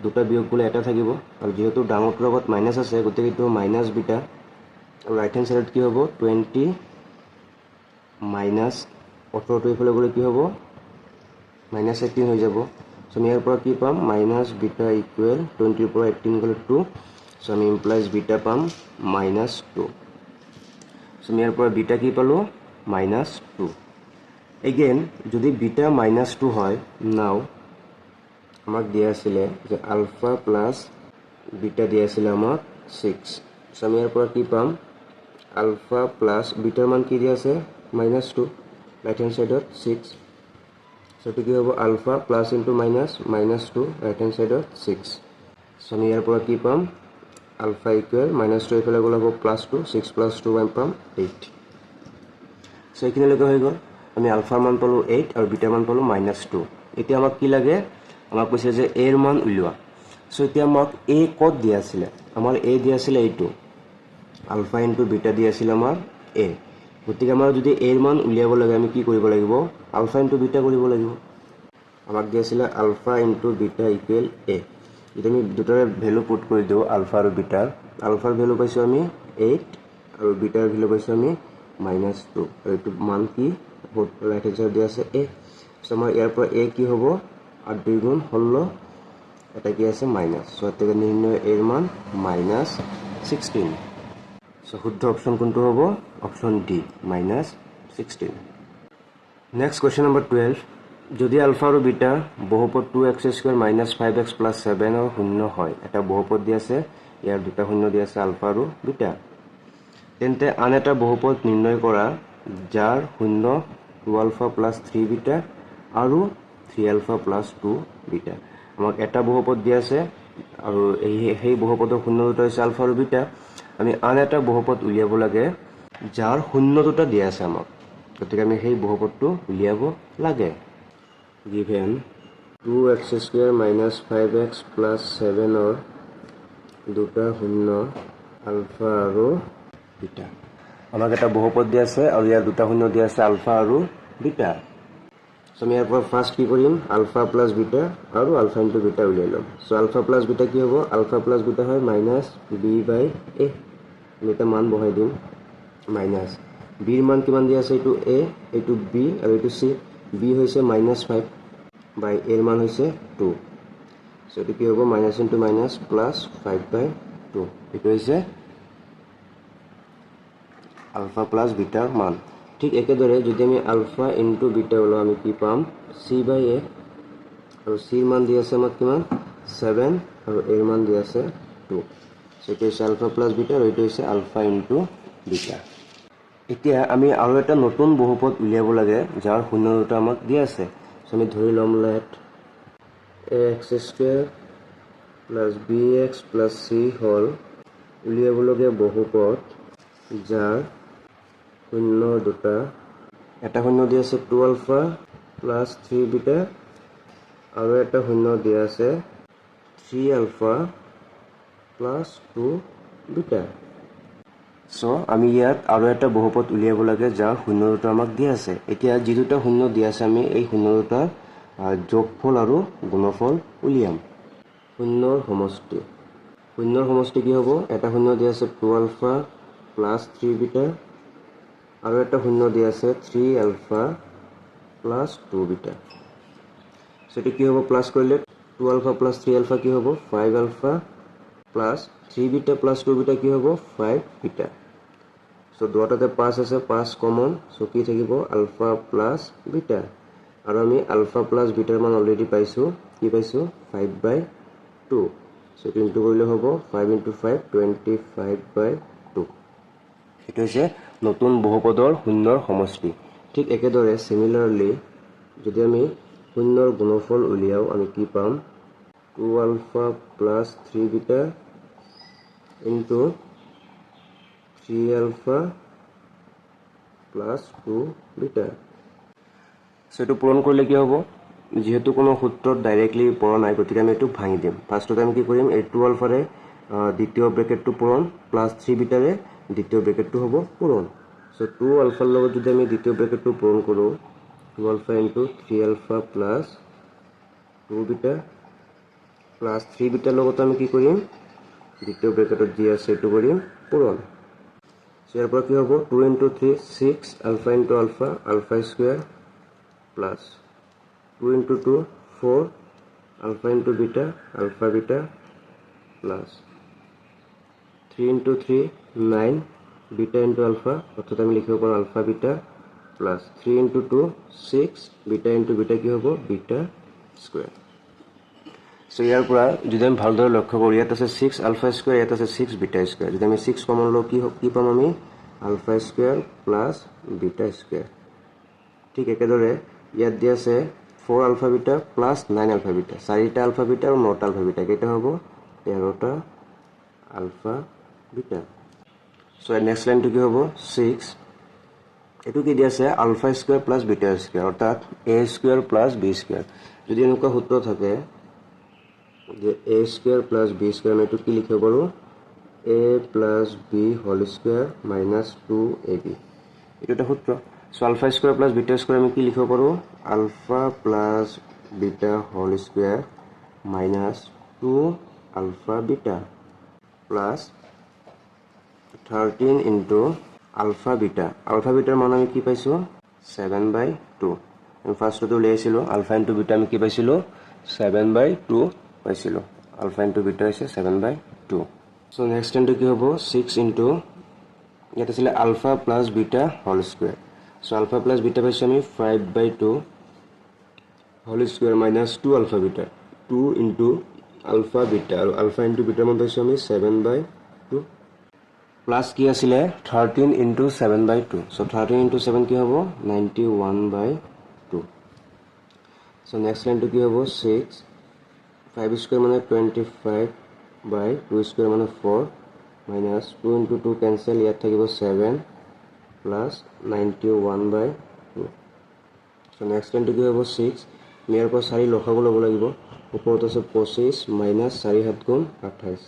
দুটা বিয়োগ গ'লে এটা থাকিব আৰু যিহেতু ডাঙৰটোৰ লগত মাইনাছ আছে গতিকে এইটো মাইনাছ বিটা আৰু ৰাইট হেণ্ড চাইডত কি হ'ব 20 মাইনাছ 18টো এইফালে গ'লে কি হ'ব মাইনাছ 18 হৈ যাব চ' আমি ইয়াৰ পৰা কি পাম মাইনাছ বিটা ইকুৱেল 20ৰ পৰা 18 গ'লে 2 চ' আমি ইমপ্লাইজ বিটা পাম মাইনাছ 2 চ' আমি ইয়াৰ পৰা বিটা কি পালোঁ মাইনাছ 2 এগেইন যদি বিটা মাইনাছ 2 হয় নাও আমাক দিয়া আছিলে যে আলফা প্লাছ বিটা দিয়া আছিলে আমাক 6 চ' আমি ইয়াৰ পৰা কি পাম আলফা প্লাছ বিটাৰ মান কি দিয়া আছে মাইনাছ 2 ৰাইট হেণ্ড চাইডত 6 চ' এইটো কি হ'ব alpha plus into minus 2 right hand চাইডত 6 চ' আমি ইয়াৰ পৰা কি পাম আলফা ইকুৱেল মাইনাছ 2 এইফালে গ'লে হ'ব প্লাছ 2 6 প্লাছ 2 পাম 8 চ' এইখিনিলৈকে হৈ গ'ল আমি আলফাৰ মান পালোঁ 8 আৰু বিটাৰ মান পালোঁ মাইনাছ 2 এতিয়া আমাক কি লাগে আমাক কৈছে যে এৰ মান উলিওৱা চ' এতিয়া আমাক এ ক'ত দিয়া আছিলে আমাৰ এ দিয়া আছিলে এইটো আলফা ইনটু বিটা দিয়া আছিলে আমাৰ এ গতিকে আমাৰ যদি এৰ মান উলিয়াব লাগে আমি কি কৰিব লাগিব আলফা ইনটু বিটা কৰিব লাগিব আমাক দিয়া আছিলে আলফা ইনটু বিটা ইকুৱেল এ যদি আমি দুটাৰে ভেলু পুট কৰি দিওঁ আলফা আৰু বিটাৰ আলফাৰ ভেলু পাইছোঁ আমি 8 আৰু বিটাৰ ভেলু পাইছোঁ আমি মাইনাছ 2 আৰু এইটো মান কি ৰাইট হেণ্ড চাইডত দিয়া আছে এ চ' আমাৰ ইয়াৰ পৰা এ কি হ'ব 8 2 গুণ 16 এটা কি আছে মাইনাছ চ' এতিয়া নিৰ্ণয় এৰ মান মাইনাছ 16 চ' শুদ্ধ অপশ্যন কোনটো হ'ব option D minus 16 next question number 12 যদি আলফা আৰু বিটা বহুপদ 2x² - 5x + 7 ৰ শূন্য হয়, এটা বহুপদ দি আছে, ইয়াৰ দুটা শূন্য দি আছে আলফা আৰু বিটা, তেন্তে আন এটা বহুপদ নিৰ্ণয় কৰা যাৰ শূন্য 2α + 3 বিটা আৰু 3α + 2 বিটা। আমাক এটা বহুপদ দি আছে আৰু সেই বহুপদৰ শূন্য দুটা হৈছে আলফা আৰু বিটা। আমি আন এটা বহুপদ উলিয়াব লাগে যাৰ শূন্য দুটা দিয়া আছে আমাক, গতিকে আমি সেই বহুপদটো উলিয়াব লাগে। given 2x² - 5x + 7 ৰ দুটা শূন্য আলফা আৰু বিটা। আমাক এটা বহুপদ দি আছে আৰু ইয়াৰ দুটা শূন্য দি আছে আলফা আৰু বিটা। সো আমি ইয়াৰ পৰা ফাৰ্ষ্ট কি কৰিম, আলফা প্লাছ বিটা আৰু আলফা ইনটু বিটা উলিয়াই ল'ম। সো আলফা প্লাছ বিটা কি হ'ব, আলফা প্লাছ বিটা হয় -b/a। আমি এটা মান বহাই দিম মাইনাছ বিৰ মান কিমান দি আছে, এইটো a, এইটো b আৰু এইটো c। b হৈছে -5 বাই a ৰ মান হৈছে 2। সো এইটো কি হ'ব, মাইনাছ ইনটু মাইনাছ প্লাছ 5/2। এইটো হৈছে আলফা প্লাছ বিটাৰ মান। ঠিক একেদৰে যদি আমি আলফা ইনটু বিটা ওলাওঁ, আমি কি পাম, c/a, আৰু c ৰ মান দি আছে আমাক কিমান 7 আৰু a ৰ মান দি আছে 2। সো এইটো হৈছে আলফা প্লাছ বিটা আৰু এইটো হৈছে আলফা ইনটু বিটা। এতিয়া আমি আৰু এটা নতুন বহুপদ উলিয়াব লাগে যাৰ শূন্য দুটা আমাক দি আছে। সো আমি ধৰি ল'ম লেট ax² + bx + c হ'ল উলিয়াবলগীয়া বহুপদ যাৰ শূন্য দুটা, এটা শূন্য দি আছে 2α + 3 বিটা আৰু এটা শূন্য দি আছে 3α + 2 বিটা। সো আমি ইয়াত আৰু এটা বহুপদ উলিয়াব লাগে যাৰ শূন্য দুটা আমাক দি আছে। এতিয়া যি দুটা শূন্য দি আছে, আমি এই শূন্য দুটাৰ যোগফল আৰু গুণফল উলিয়াম। শূন্যৰ সমষ্টি, শূন্যৰ সমষ্টি কি হ'ব, এটা শূন্য দি আছে 2α + 3 বিটা আৰু এটা শূন্য দি আছে 3α + 2 বিটা। সেটা কি হ'ব, প্লাস কৰিলে 2α + 3α কি হ'ব, 5α + 3 বিটা + 2 বিটা কি হ'ব, 5 বিটা। সো দুটাতে 5 আছে, 5 কমন, সো কি থাকিব, আলফা প্লাস বিটা। আৰু আমি আলফা প্লাস বিটাৰ মান অলৰেডি পাইছোঁ, কি পাইছোঁ 5/2। সো এইটো ইনটু কৰিলে হ'ব 5 × 5 25/2। এইটো হৈছে নতুন বহুপদৰ শূন্যৰ সমষ্টি। ঠিক একেদৰে সিমিলাৰলি যদি আমি শূন্যৰ গুণফল উলিয়াও, আমি কি পাম, 2α + 3 বিটা ইনটু 3α + 2 বিটা। সেটো পূৰণ কৰিলে কি হ'ব, যেহেতু কোনো সূত্ৰত ডাইৰেক্টলি পৰা নাই, গতিকে আমি এইটো ভাঙি দিম। ফাৰ্ষ্টতে আমি কি কৰিম, এই 2αৰে দ্বিতীয় ব্ৰেকেটটো পূৰণ প্লাছ 3 বিটাৰে দ্বিতীয় ব্ৰেকেটটো হ'ব পূৰণ। সো 2α লগত যদি আমি দ্বিতীয় ব্ৰেকেটটো পূৰণ কৰোঁ, 2α ইনটু 3α + 2 বিটা প্লাছ 3 বিটাৰ লগত আমি কি কৰিম, দ্বিতীয় ব্ৰেকেটত যি আছে এইটো কৰিম পূৰণ। ইয়াৰ পৰা কি হ'ব, 2 × 3 6 alpha into alpha, alpha square plus 2 × 2 4 alpha into beta, alpha beta plus 3 × 3 9 beta into alpha, অর্থাৎ আমি লিখিব পাৰোঁ alpha beta plus 3 × 2 6 beta into beta কি হ'ব, বিটা স্কোয়াৰ। সো ইয়াৰ পৰা যদি আমি ভালদৰে লক্ষ্য কৰোঁ, ইয়াত আছে 6 আলফা স্কোয়াৰ, ইয়াত আছে 6 বিটা স্কোয়াৰ। যদি আমি 6 কমন লওঁ, কি পাম আমি, alpha square plus beta square. ঠিক একেদৰে ইয়াত দি আছে 4 alpha beta plus 9 alpha beta, 4টা আলফা বিটা আৰু 9টা আলফা বিটা, কেইটা হ'ব, 13টা আলফা বিটা। সো নেক্সট লাইনটো কি হ'ব, 6 এইটো কি দি আছে, alpha square plus beta square, অৰ্থাৎ a square plus b square. যদি এনেকুৱা সূত্ৰ থাকে যে a square plus b square, আমি এইটো কি লিখিব পাৰোঁ, a plus b whole square minus 2ab। এইটো এটা সূত্ৰ। So alpha square plus beta square আমি কি লিখিব পাৰোঁ, alpha plus beta whole square minus 2 alpha beta plus 13 into alpha beta. Alpha বিটাৰ মান আমি কি পাইছোঁ, 7/2। আমি ফাৰ্ষ্টতে উলিয়াইছিলোঁ আলফা ইনটু বিটা, আমি কি পাইছিলোঁ, 7/2 পাইছিলোঁ। আলফা ইনটু বিটা হৈছে 7/2। সো নেক্সট টাইমটো কি হ'ব, 6 ইনটু, ইয়াত আছিলে alpha plus beta whole square. So alpha plus beta পাইছোঁ আমি 5/2 whole square minus 2 alpha beta 2 into alpha beta আৰু আলফা ইনটু বিটাৰ মান পাইছোঁ আমি 7/2 প্লাছ কি আছিলে 13 ইনটু 7/2 চ' 13 ইনটু 7 কি হ'ব 91/2 চ' নেক্সট লাইনটো কি হ'ব 6 5 স্কোয়াৰ মানে 25/2 স্কোয়াৰ মানে 4 মাইনাছ 2 ইনটু 2 কেঞ্চেল ইয়াত থাকিব 7 প্লাছ 91/2 চ' নেক্সট লাইনটো কি হ'ব 6 ইয়াৰ পৰা 4 লসাগু ল'ব লাগিব ওপৰত আছে 25 মাইনাছ 4 7 গুণ 28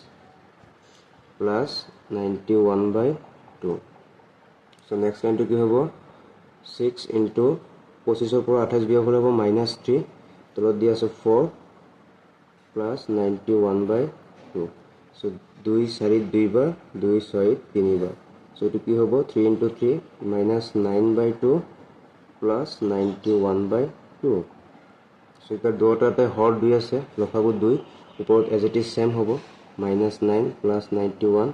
প্লাছ 91/2 চ' নেক্সট লাইনটো কি হ'ব 6 ইনটু 25ৰ পৰা 28 বিয়োগ হ'লে হ'ব -3 তলত দি আছে 4 প্লাছ 91/2 চ' 2 4 2 বাৰ 2 6 3 বাৰ চ' এইটো কি হ'ব 3 ইনটু 3 মাইনাছ 9/2 প্লাছ 91/2 চ' এতিয়া দুয়োটাতে হৰ 2 আছে লসাগু 2 ওপৰত এজ ইট ইজ চেম হ'ব -9 প্লাছ 91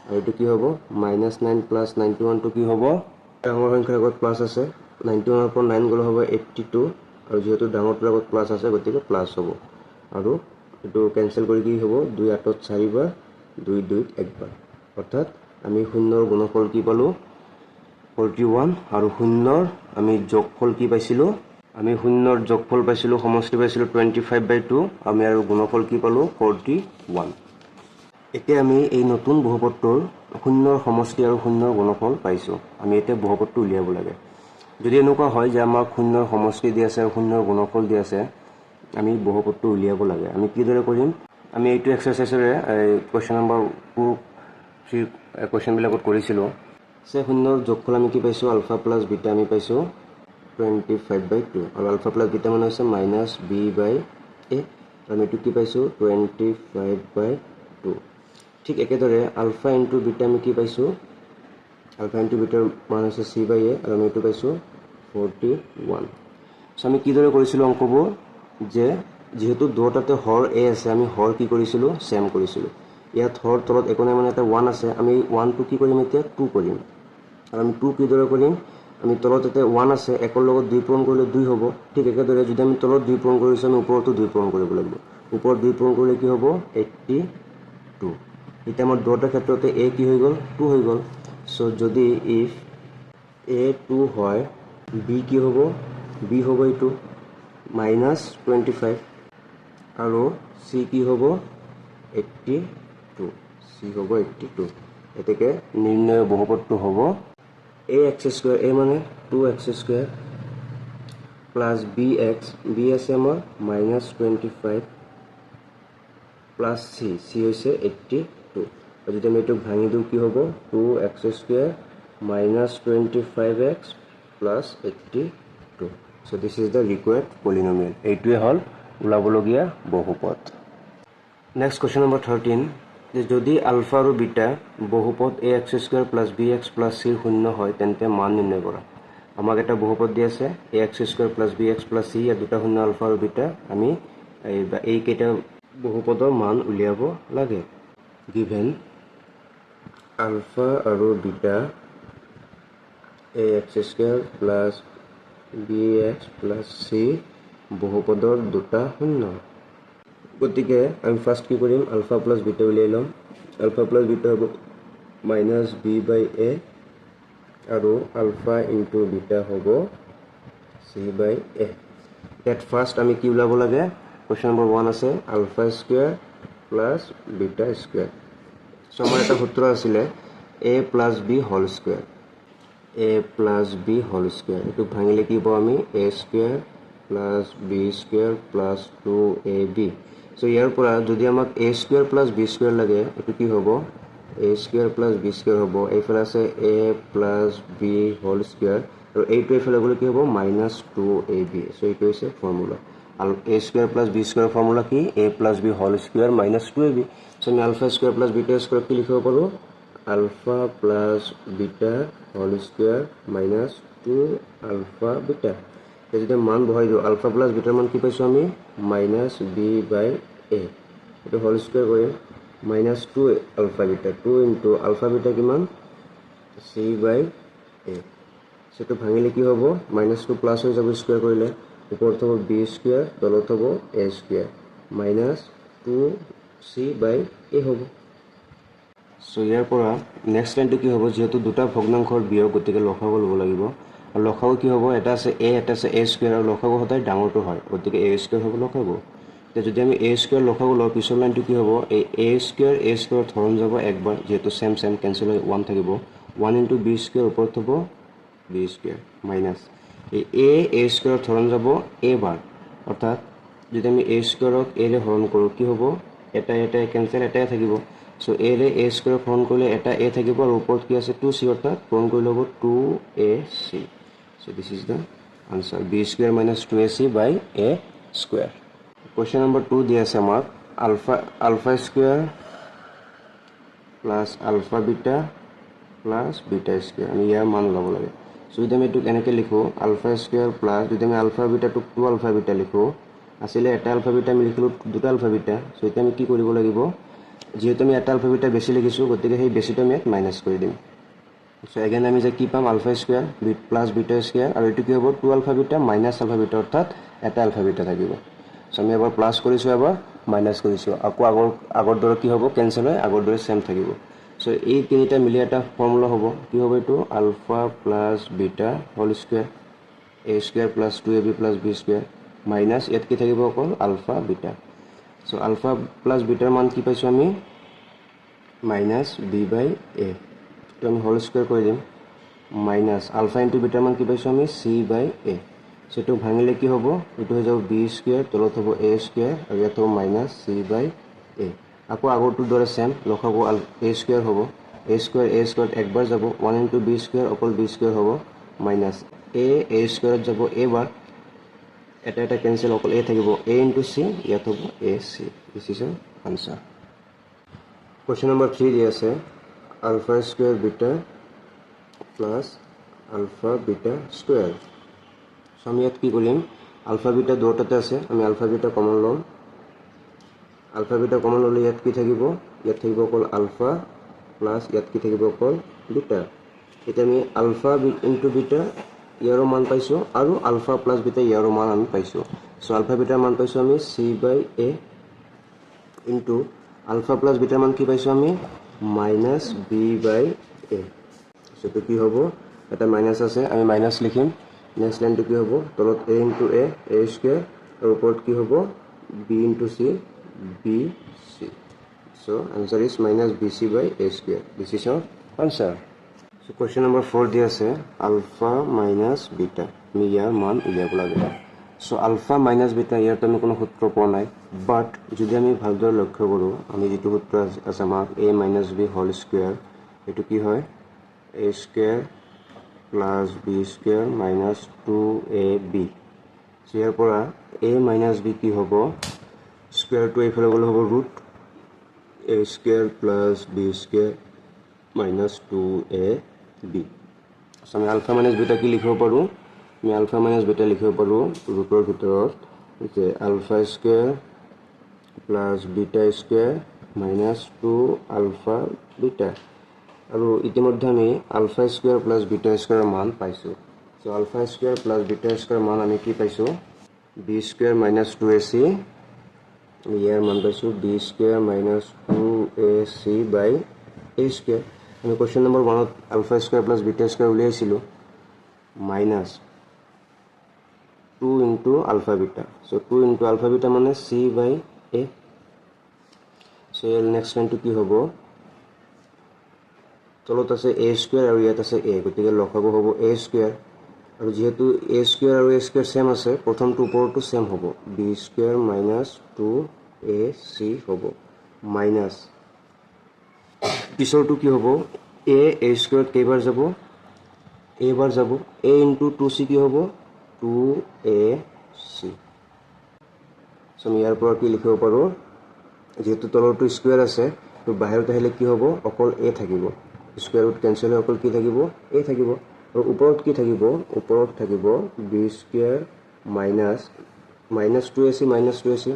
আৰু এইটো কি হ'ব -9 প্লাছ 91টো কি হ'ব ডাঙৰ সংখ্যাৰ আগত প্লাছ আছে 91ৰ পৰা 9 গ'লে হ'ব 82 আৰু যিহেতু ডাঙৰটোৰ আগত প্লাছ আছে গতিকে প্লাছ হ'ব আৰু এইটো কেঞ্চেল কৰি কি হ'ব 2 8 4 বাৰ 2 2 1 বাৰ অৰ্থাৎ আমি শূন্যৰ গুণফল কি পালোঁ 41 আৰু শূন্যৰ আমি যোগফল কি পাইছিলোঁ আমি শূন্যৰ যোগফল পাইছিলোঁ সমষ্টি পাইছিলোঁ 25/2 আমি আৰু গুণফল কি পালোঁ 41 এতিয়া আমি এই নতুন বহুপদটোৰ শূন্যৰ সমষ্টি আৰু শূন্যৰ গুণফল পাইছোঁ আমি এতিয়া বহুপদটো উলিয়াব লাগে যদি এনেকুৱা হয় যে আমাক শূন্যৰ সমষ্টি দি আছে আৰু শূন্যৰ গুণফল দি আছে আমি বহুপদটো উলিয়াব লাগে আমি কিদৰে কৰিম আমি এইটো এক্সাৰচাইজৰে কুৱেশ্যন নম্বৰ 2 3 কুৱেশ্যনবিলাকত কৰিছিলোঁ যে শূন্যৰ যোগফল আমি কি পাইছোঁ আলফা প্লাছ বিটা আমি পাইছোঁ 25/2 আৰু আলফা প্লাছ বিটা মানে হৈছে -b/a আৰু আমি এইটো কি পাইছোঁ 25/2 ঠিক একেদৰে আলফা ইনটু বিটা আমি কি পাইছোঁ আলফা ইনটু বিটাৰ মান হৈছে c/a আৰু আমি এইটো পাইছোঁ 41 চ' আমি কিদৰে কৰিছিলোঁ অংকবোৰ যে যেহেতু দুয়োটাতে হৰ a আছে আমি হৰ কি কৰিছিলোঁ চেম কৰিছিলোঁ ইয়াত হৰ তলত একো নাই মানে এটা 1 আছে আমি 1টো কি কৰিম এতিয়া 2 কৰিম আৰু আমি 2 কিদৰে কৰিম আমি তলত এটা 1 আছে একৰ লগত 2 পূৰণ কৰিলে 2 হ'ব ঠিক একেদৰে যদি আমি তলত 2 পূৰণ কৰিছোঁ আমি ওপৰতো 2 পূৰণ কৰিব লাগিব ওপৰত 2 পূৰণ কৰিলে কি হ'ব 82 এতিয়া আমাৰ দুয়োটা ক্ষেত্ৰতে a কি হৈ গ'ল 2 হৈ গ'ল চ' যদি ইফ a 2 হয় b কি হ'ব b হ'ব এইটো -25 আৰু c কি হ'ব 82 c হ'ব 82 এতেকে নিৰ্ণয় বহুপদটো হ'ব ax² a মানে 2x² প্লাছ bx b আছে আমাৰ -25 প্লাছ c হৈছে 82 আৰু যদি আমি এইটো ভাঙি দিওঁ কি হ'ব 2x² -25x plus 82 so' this is the required polynomial এইটোৱে হ'ল ওলাবলগীয়া বহুপদ নেক্সট কুৱেশ্যন নম্বৰ 13 যে যদি আলফা আৰু বিটা বহুপদ ax² plus bx plus c শূন্য হয় তেন্তে মান নিৰ্ণয় কৰা আমাক এটা বহুপদ দি আছে ax² plus bx plus c ইয়াত দুটা শূন্য আলফা আৰু বিটা আমি এইকেইটা বহুপদৰ মান উলিয়াব লাগে গিভেন আলফা আৰু beta ax² plus bx plus c বহুপদৰ দুটা শূন্য গতিকে আমি ফাৰ্ষ্ট কি কৰিম আলফা প্লাছ বিটা উলিয়াই ল'ম আলফা প্লাছ বিটা হ'ব -b/a আৰু আলফা ইনটু বিটা হ'ব c/a ইয়াত ফাৰ্ষ্ট আমি কি ওলাব লাগে কুৱেশ্যন নম্বৰ 1 আছে alpha square plus beta square so' আমাৰ এটা সূত্ৰ আছিলে a plus b whole square a plus b whole square এইটো ভাঙিলে কি পাওঁ আমি a square plus b square plus 2ab so' ইয়াৰ পৰা যদি আমাক a square plus b square লাগে এইটো কি হ'ব a square plus b square হ'ব এইফালে আছে a plus b whole square আৰু এইটো এইফালে গ'লে কি হ'ব -2ab চ' এইটো হৈছে ফৰ্মুলা আৰু a square plus b square formula কি a plus b whole square -2ab so' আমি alpha square plus beta square কি লিখিব পাৰোঁ alpha plus beta whole square -2 alpha beta যদি মান বহাই দিওঁ আলফা প্লাছ বিটাৰ মান কি পাইছোঁ আমি -b/a এইটো হোল স্কুৱেৰ কৰিম -2 alpha beta 2 into alpha beta কিমান c/a সেইটো ভাঙিলে কি হ'ব -2 প্লাছ হৈ যাব স্কুৱেৰ কৰিলে ওপৰত হ'ব বি স্কুৱেৰ তলত হ'ব এ স্কুৱেৰ মাইনাছ 2c/a হ'ব। চ' ইয়াৰ পৰা নেক্সট লাইনটো কি হ'ব, যিহেতু দুটা ভগ্নাংশৰ বিয়োগ গতিকে লসাগু ল'ব লাগিব। আৰু লসাগু কি হ'ব, এটা আছে এ এটা আছে এ স্কুৱেৰ আৰু লসাগু সদায় ডাঙৰটো হয় গতিকে এ স্কুৱেৰ হ'ব লসাগু। এতিয়া যদি আমি এ স্কুৱেৰ লসাগু লওঁ পিছৰ লাইনটো কি হ'ব, এই এ স্কুৱেৰত হৰণ যাব একবাৰ যিহেতু চেম কেঞ্চেল হৈ 1 থাকিব 1 ইনটু বি স্কুৱেৰ ওপৰত হ'ব বি স্কুৱেৰ মাইনাছ এই এ স্কুৱেৰত হৰণ যাব এ বাৰ, অৰ্থাৎ যদি আমি এ স্কুৱেৰক এৰে হৰণ কৰোঁ কি হ'ব, এটাই কেঞ্চেল এটাই থাকিব। চ' এৰে এ স্কুৱেৰক হৰণ কৰিলে এটা এ থাকিব আৰু ওপৰত কি আছে 2c, অৰ্থাৎ হৰণ কৰিলে হ'ব 2ac। So' this is the answer B square minus 2ac/a square. Question number 2 দি আছে আমাক alpha square plus alpha beta plus beta square, আমি ইয়াৰ মান ওলাব লাগে। চ' যদি আমি এইটোক এনেকৈ লিখোঁ আলফা স্কুৱেৰ প্লাছ, যদি আমি আলফা বিটাটোক 2 আলফা বিটা লিখোঁ, আছিলে এটা আলফা বিটা আমি লিখিলোঁ 2টা আলফা বিটা। চ' এতিয়া আমি কি কৰিব লাগিব, যিহেতু আমি এটা আলফা বিটা বেছি লিখিছোঁ গতিকে সেই বেছিটো আমি ইয়াত মাইনাছ কৰি দিম। চ' এগেইন আমি যে কি পাম, alpha square plus beta square আৰু এইটো কি হ'ব 2 alpha beta minus alpha beta, অৰ্থাৎ এটা আলফা বিটা থাকিব। চ' আমি এবাৰ প্লাছ কৰিছোঁ এবাৰ মাইনাছ কৰিছোঁ, আকৌ আগৰ দৰে কি হ'ব কেঞ্চেল হৈ আগৰ দৰে চেম থাকিব। চ' এই তিনিটা মিলি এটা ফৰ্মুলা হ'ব, কি হ'ব এইটো alpha plus beta whole square a square plus 2ab plus b square minus ইয়াত কি থাকিব অকল alpha beta. So' alpha plus বিটাৰ মান কি পাইছোঁ আমি মাইনাছ b/a, এইটো আমি হোল স্কুৱেৰ কৰি দিম মাইনাছ আলফা ইনটু বিটাৰ মান কি পাইছোঁ আমি c/a। চ' এইটো ভাঙিলে কি হ'ব, এইটো হৈ যাব বি স্কুৱেৰ তলত হ'ব এ স্কুৱেৰ আৰু ইয়াত হ'ব মাইনাছ c/a। আকৌ আগৰটোৰ দৰে চেম লসাগু এ স্কুৱেৰ হ'ব, এ স্কুৱেৰত একবাৰ যাব 1 ইনটু বি স্কুৱেৰ অকল বি স্কুৱেৰ হ'ব মাইনাছ এ স্কুৱেৰত যাব এ বাৰ, এটা কেঞ্চেল অকল এ থাকিব এ ইনটু চি, ইয়াত হ'ব a c. This is answer. Question number 3 দি আছে alpha square beta plus alpha beta square. So' আমি ইয়াত কি কৰিম, আলফা বিটা দুটাতে আছে, আমি আলফা বিটা কমন ল'ম। আলফা বিটা কমন ল'লে ইয়াত কি থাকিব, ইয়াত থাকিব অকল আলফা প্লাছ ইয়াত কি থাকিব অকল বিটা। এতিয়া আমি আলফা ইনটু বিটা ইয়াৰো মান পাইছোঁ আৰু আলফা প্লাছ বিটা ইয়াৰো মান আমি পাইছোঁ। চ' আলফা বিটাৰ মান পাইছোঁ আমি c/a ইনটু আলফা প্লাছ বিটাৰ মান কি পাইছোঁ আমি মাইনাছ b/a। সেইটো কি হ'ব, এটা মাইনাছ আছে আমি মাইনাছ লিখিম। নেক্সট লাইনটো কি হ'ব, তলত a ইনটু a স্কুৱেৰ আৰু ওপৰত কি হ'ব b into c bc। So' answer is minus bc/a square. This is our answer. So' question number 4 দি আছে আলফা মাইনাছ বিটা, আমি ইয়াৰ মান উলিয়াব লাগে। চ' আলফা মাইনাছ বিটা ইয়াত আমি কোনো সূত্ৰ পোৱা নাই, বাট যদি আমি ভালদৰে লক্ষ্য কৰোঁ আমি যিটো সূত্ৰ আছে আমাক a minus b whole square, এইটো কি হয় a square plus b square minus 2ab। So' ইয়াৰ পৰা a মাইনাছ b কি হ'ব, স্কুৱেৰটো এইফালে গ'লে হ'ব root a square plus b square minus 2ab। So' আমি আলফা মাইনাছ বিটা কি লিখিব পাৰোঁ, আমি আলফা মাইনাছ বিটা লিখিব পাৰোঁ ৰুটৰ ভিতৰত যে alpha square plus beta square minus 2 alpha beta. আৰু ইতিমধ্যে আমি আলফা স্কুৱেৰ প্লাছ বিটা স্কুৱেৰৰ মান পাইছোঁ। So' alpha square plus beta square মান আমি কি পাইছোঁ বি স্কুৱেৰ মাইনাছ 2ac, ইয়াৰ মান পাইছোঁ b square minus 2ac/a square. আমি কুৱেশ্যন নম্বৰ 1ত alpha square plus beta square উলিয়াইছিলোঁ minus 2 into alpha beta. So' 2 into alpha beta মানে c/a। চ' ইয়াৰ নেক্সট লাইনটো কি হ'ব, তলত আছে এ স্কুৱেৰ আৰু ইয়াত আছে এ, গতিকে লসাগু হ'ব এ স্কুৱেৰ আৰু যিহেতু এ স্কুৱেৰ আৰু এ স্কুৱেৰ চেম আছে প্ৰথমটো ওপৰতো চেম হ'ব বি স্কুৱেৰ মাইনাছ 2ac হ'ব মাইনাছ পিছৰটো কি হ'ব এ স্কুৱেৰত কেইবাৰ যাব এ বাৰ যাব এ ইনটু 2c কি হ'ব 2ac। চ' আমি ইয়াৰ পৰা কি লিখিব পাৰোঁ, যিহেতু তলৰটো স্কুৱেৰ আছে তো বাহিৰত আহিলে কি হ'ব অকল এ থাকিব, স্কুৱেৰ ৰুট কেঞ্চেল হৈ অকল কি থাকিব এ থাকিব আৰু ওপৰত কি থাকিব, ওপৰত থাকিব B square minus 2ac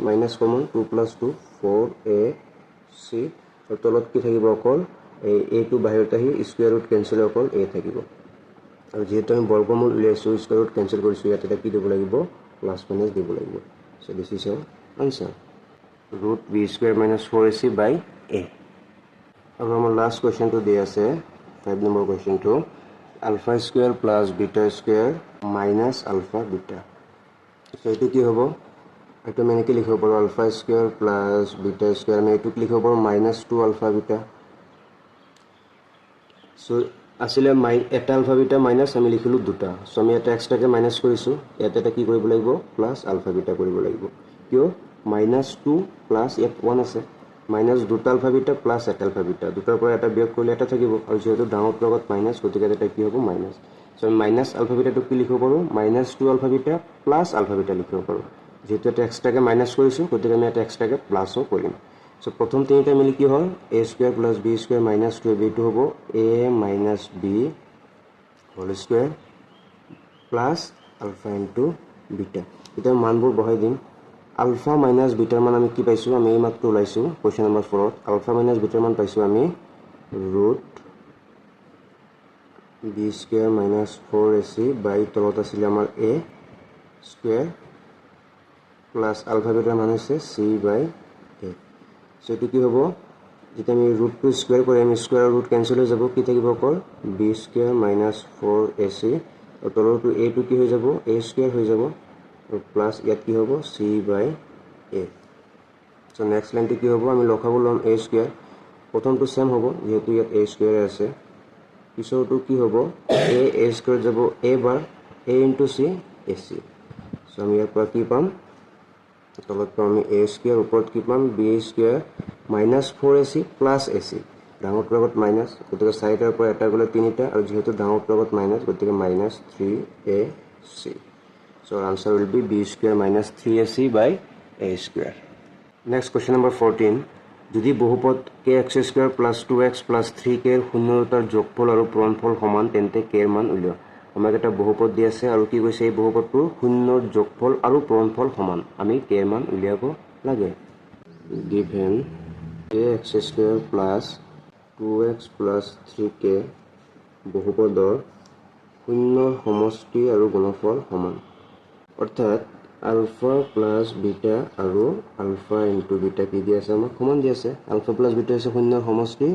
minus common 2 plus 2 4ac আৰু তলত কি থাকিব অকল এই এটো বাহিৰত আহি স্কুৱেৰ ৰুট কেঞ্চেল হৈ অকল এ থাকিব। আৰু যিহেতু আমি বৰ্গমূল উলিয়াইছোঁ স্কুৱেৰ ৰুট কেঞ্চেল কৰিছোঁ ইয়াত এটা কি দিব লাগিব প্লাছ মাইনাছ দিব লাগিব so' this is our answer root b square minus 4ac by a আৰু আমাৰ লাষ্ট কুৱেশ্যনটো দি আছে 5 নম্বৰ কুৱেশ্যনটো alpha square plus beta square minus alpha beta so' এইটো কি হ'ব এইটো আমি এনেকৈ লিখিব পাৰোঁ alpha square plus beta square আমি এইটোক লিখিব পাৰোঁ -2 আলফা বিটা চ' আছিলে এটা আলফা বিটা মাইনাছ আমি লিখিলোঁ দুটা চ' আমি এটা এক্সট্ৰাকৈ মাইনাছ কৰিছোঁ ইয়াত এটা কি কৰিব লাগিব প্লাছ আলফা বিটা কৰিব লাগিব কিয় -2 প্লাছ ইয়াত 1 আছে মাইনাছ দুটা আলফা বিটা প্লাছ এটা আলফা বিটা দুটাৰ পৰা এটা বিয়োগ কৰিলে এটা থাকিব আৰু যিহেতু ডাঙৰটোৰ লগত মাইনাছ গতিকে এটা কি হ'ব মাইনাছ চ' আমি মাইনাছ আলফা বিটাটোক কি লিখিব পাৰোঁ -2 alpha beta plus alpha beta লিখিব পাৰোঁ যেহেতু এটা এক্সট্ৰাকৈ মাইনাছ কৰিছোঁ গতিকে আমি এটা এক্সট্ৰাকৈ প্লাছো কৰিম চ' প্ৰথম তিনিটা মিলি কি হ'ল a square plus b square minus 2ab এইটো হ'ব a minus b whole square plus alpha into beta এতিয়া মানবোৰ বহাই দিম আলফা মাইনাছ বিটাৰ মান আমি কি পাইছোঁ আমি এই মাত্ৰ ওলাইছোঁ কুৱেশ্যন নম্বৰ 4ত আলফা মাইনাছ বিটাৰ মান পাইছোঁ আমি root b square minus 4ac by তলত আছিলে আমাৰ a স্কুৱেৰ প্লাছ আলফা বিটাৰ মান হৈছে c বাই a চ' এইটো কি হ'ব যেতিয়া আমি ৰুটটো স্কুৱেৰ কৰি আমি স্কুৱেৰ আৰু ৰুট কেঞ্চেল হৈ যাব কি থাকিব অকল বি স্কুৱেৰ মাইনাছ 4ac আৰু তলৰটো এটো কি হৈ যাব a স্কুৱেৰ হৈ যাব আৰু প্লাছ ইয়াত কি হ'ব c by a so' next লাইনটো কি হ'ব আমি লখাব ল'ম a স্কুৱেৰ প্ৰথমটো ছেম হ'ব যিহেতু ইয়াত a স্কুৱেৰ আছে পিছৰটো কি হ'ব a স্কুৱেৰ যাব a bar a into c ac চ' আমি ইয়াৰ পৰা কি পাম তলত পাম আমি a স্কুৱেৰ ওপৰত কি পাম b square minus 4ac plus ac ডাঙৰটোৰ লগত মাইনাছ গতিকে চাৰিটাৰ পৰা এটা গ'লে তিনিটা আৰু যিহেতু ডাঙৰটোৰ লগত মাইনাছ গতিকে minus 3ac so' answer will be b square minus 3ac by a square next question number 14 যদি বহুপদ kx square plus 2x plus 3k ৰ শূন্যতাৰ যোগফল আৰু পূৰণফল সমান তেন্তে k ৰ মান উলিওৱা আমাক এটা বহুপদ দি আছে আৰু কি কৈছে এই বহুপদটোৰ শূন্যৰ যোগফল আৰু পূৰণফল সমান আমি k ৰ মান উলিয়াব লাগে given kx square plus 2x plus 3k বহুপদৰ শূন্যৰ সমষ্টি আৰু গুণফল সমান অৰ্থাৎ আলফা প্লাছ বিটা আৰু আলফা ইনটু বিটা কি দি আছে আমাক সমান দি আছে আলফা প্লাছ বিটা হৈছে শূন্যৰ সমষ্টি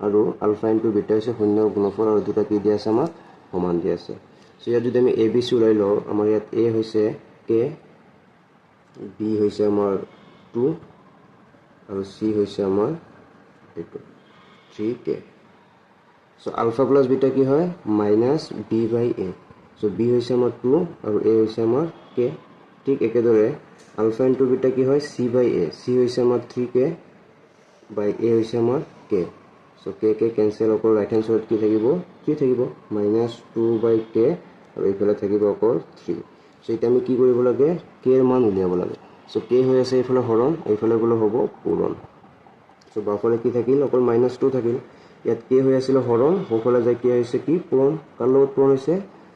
আৰু আলফা ইনটু বিটা হৈছে শূন্যৰ গুণফল আৰু দুটা কি দি আছে আমাক সমান দি আছে চ' ইয়াত যদি আমি a b c ওলাই লওঁ আমাৰ ইয়াত a হৈছে k b হৈছে আমাৰ 2 আৰু c হৈছে আমাৰ এইটো 3k চ' আলফা প্লাছ বিটা কি হয় minus b by a so' b হৈছে আমাৰ 2 আৰু a হৈছে আমাৰ k ঠিক একেদৰে আলফা ইনটু বিটা কি হয় c বাই a c হৈছে আমাৰ 3k বাই a হৈছে আমাৰ k চ' k কেঞ্চেল অকল ৰাইট হেণ্ড চাইডত কি থাকিব 3 থাকিব মাইনাছ 2 বাই k আৰু এইফালে থাকিব অকল 3 চ' এতিয়া আমি কি কৰিব লাগে k ৰ মান উলিয়াব লাগে চ' k হৈ আছে এইফালে হৰণ এইফালে গ'লে হ'ব পূৰণ চ' বাওঁফালে কি থাকিল অকল -2 থাকিল ইয়াত k হৈ আছিলে হৰণ সোঁফালে যায় কি হৈছে কি পূৰণ কাৰ লগত পূৰণ হৈছে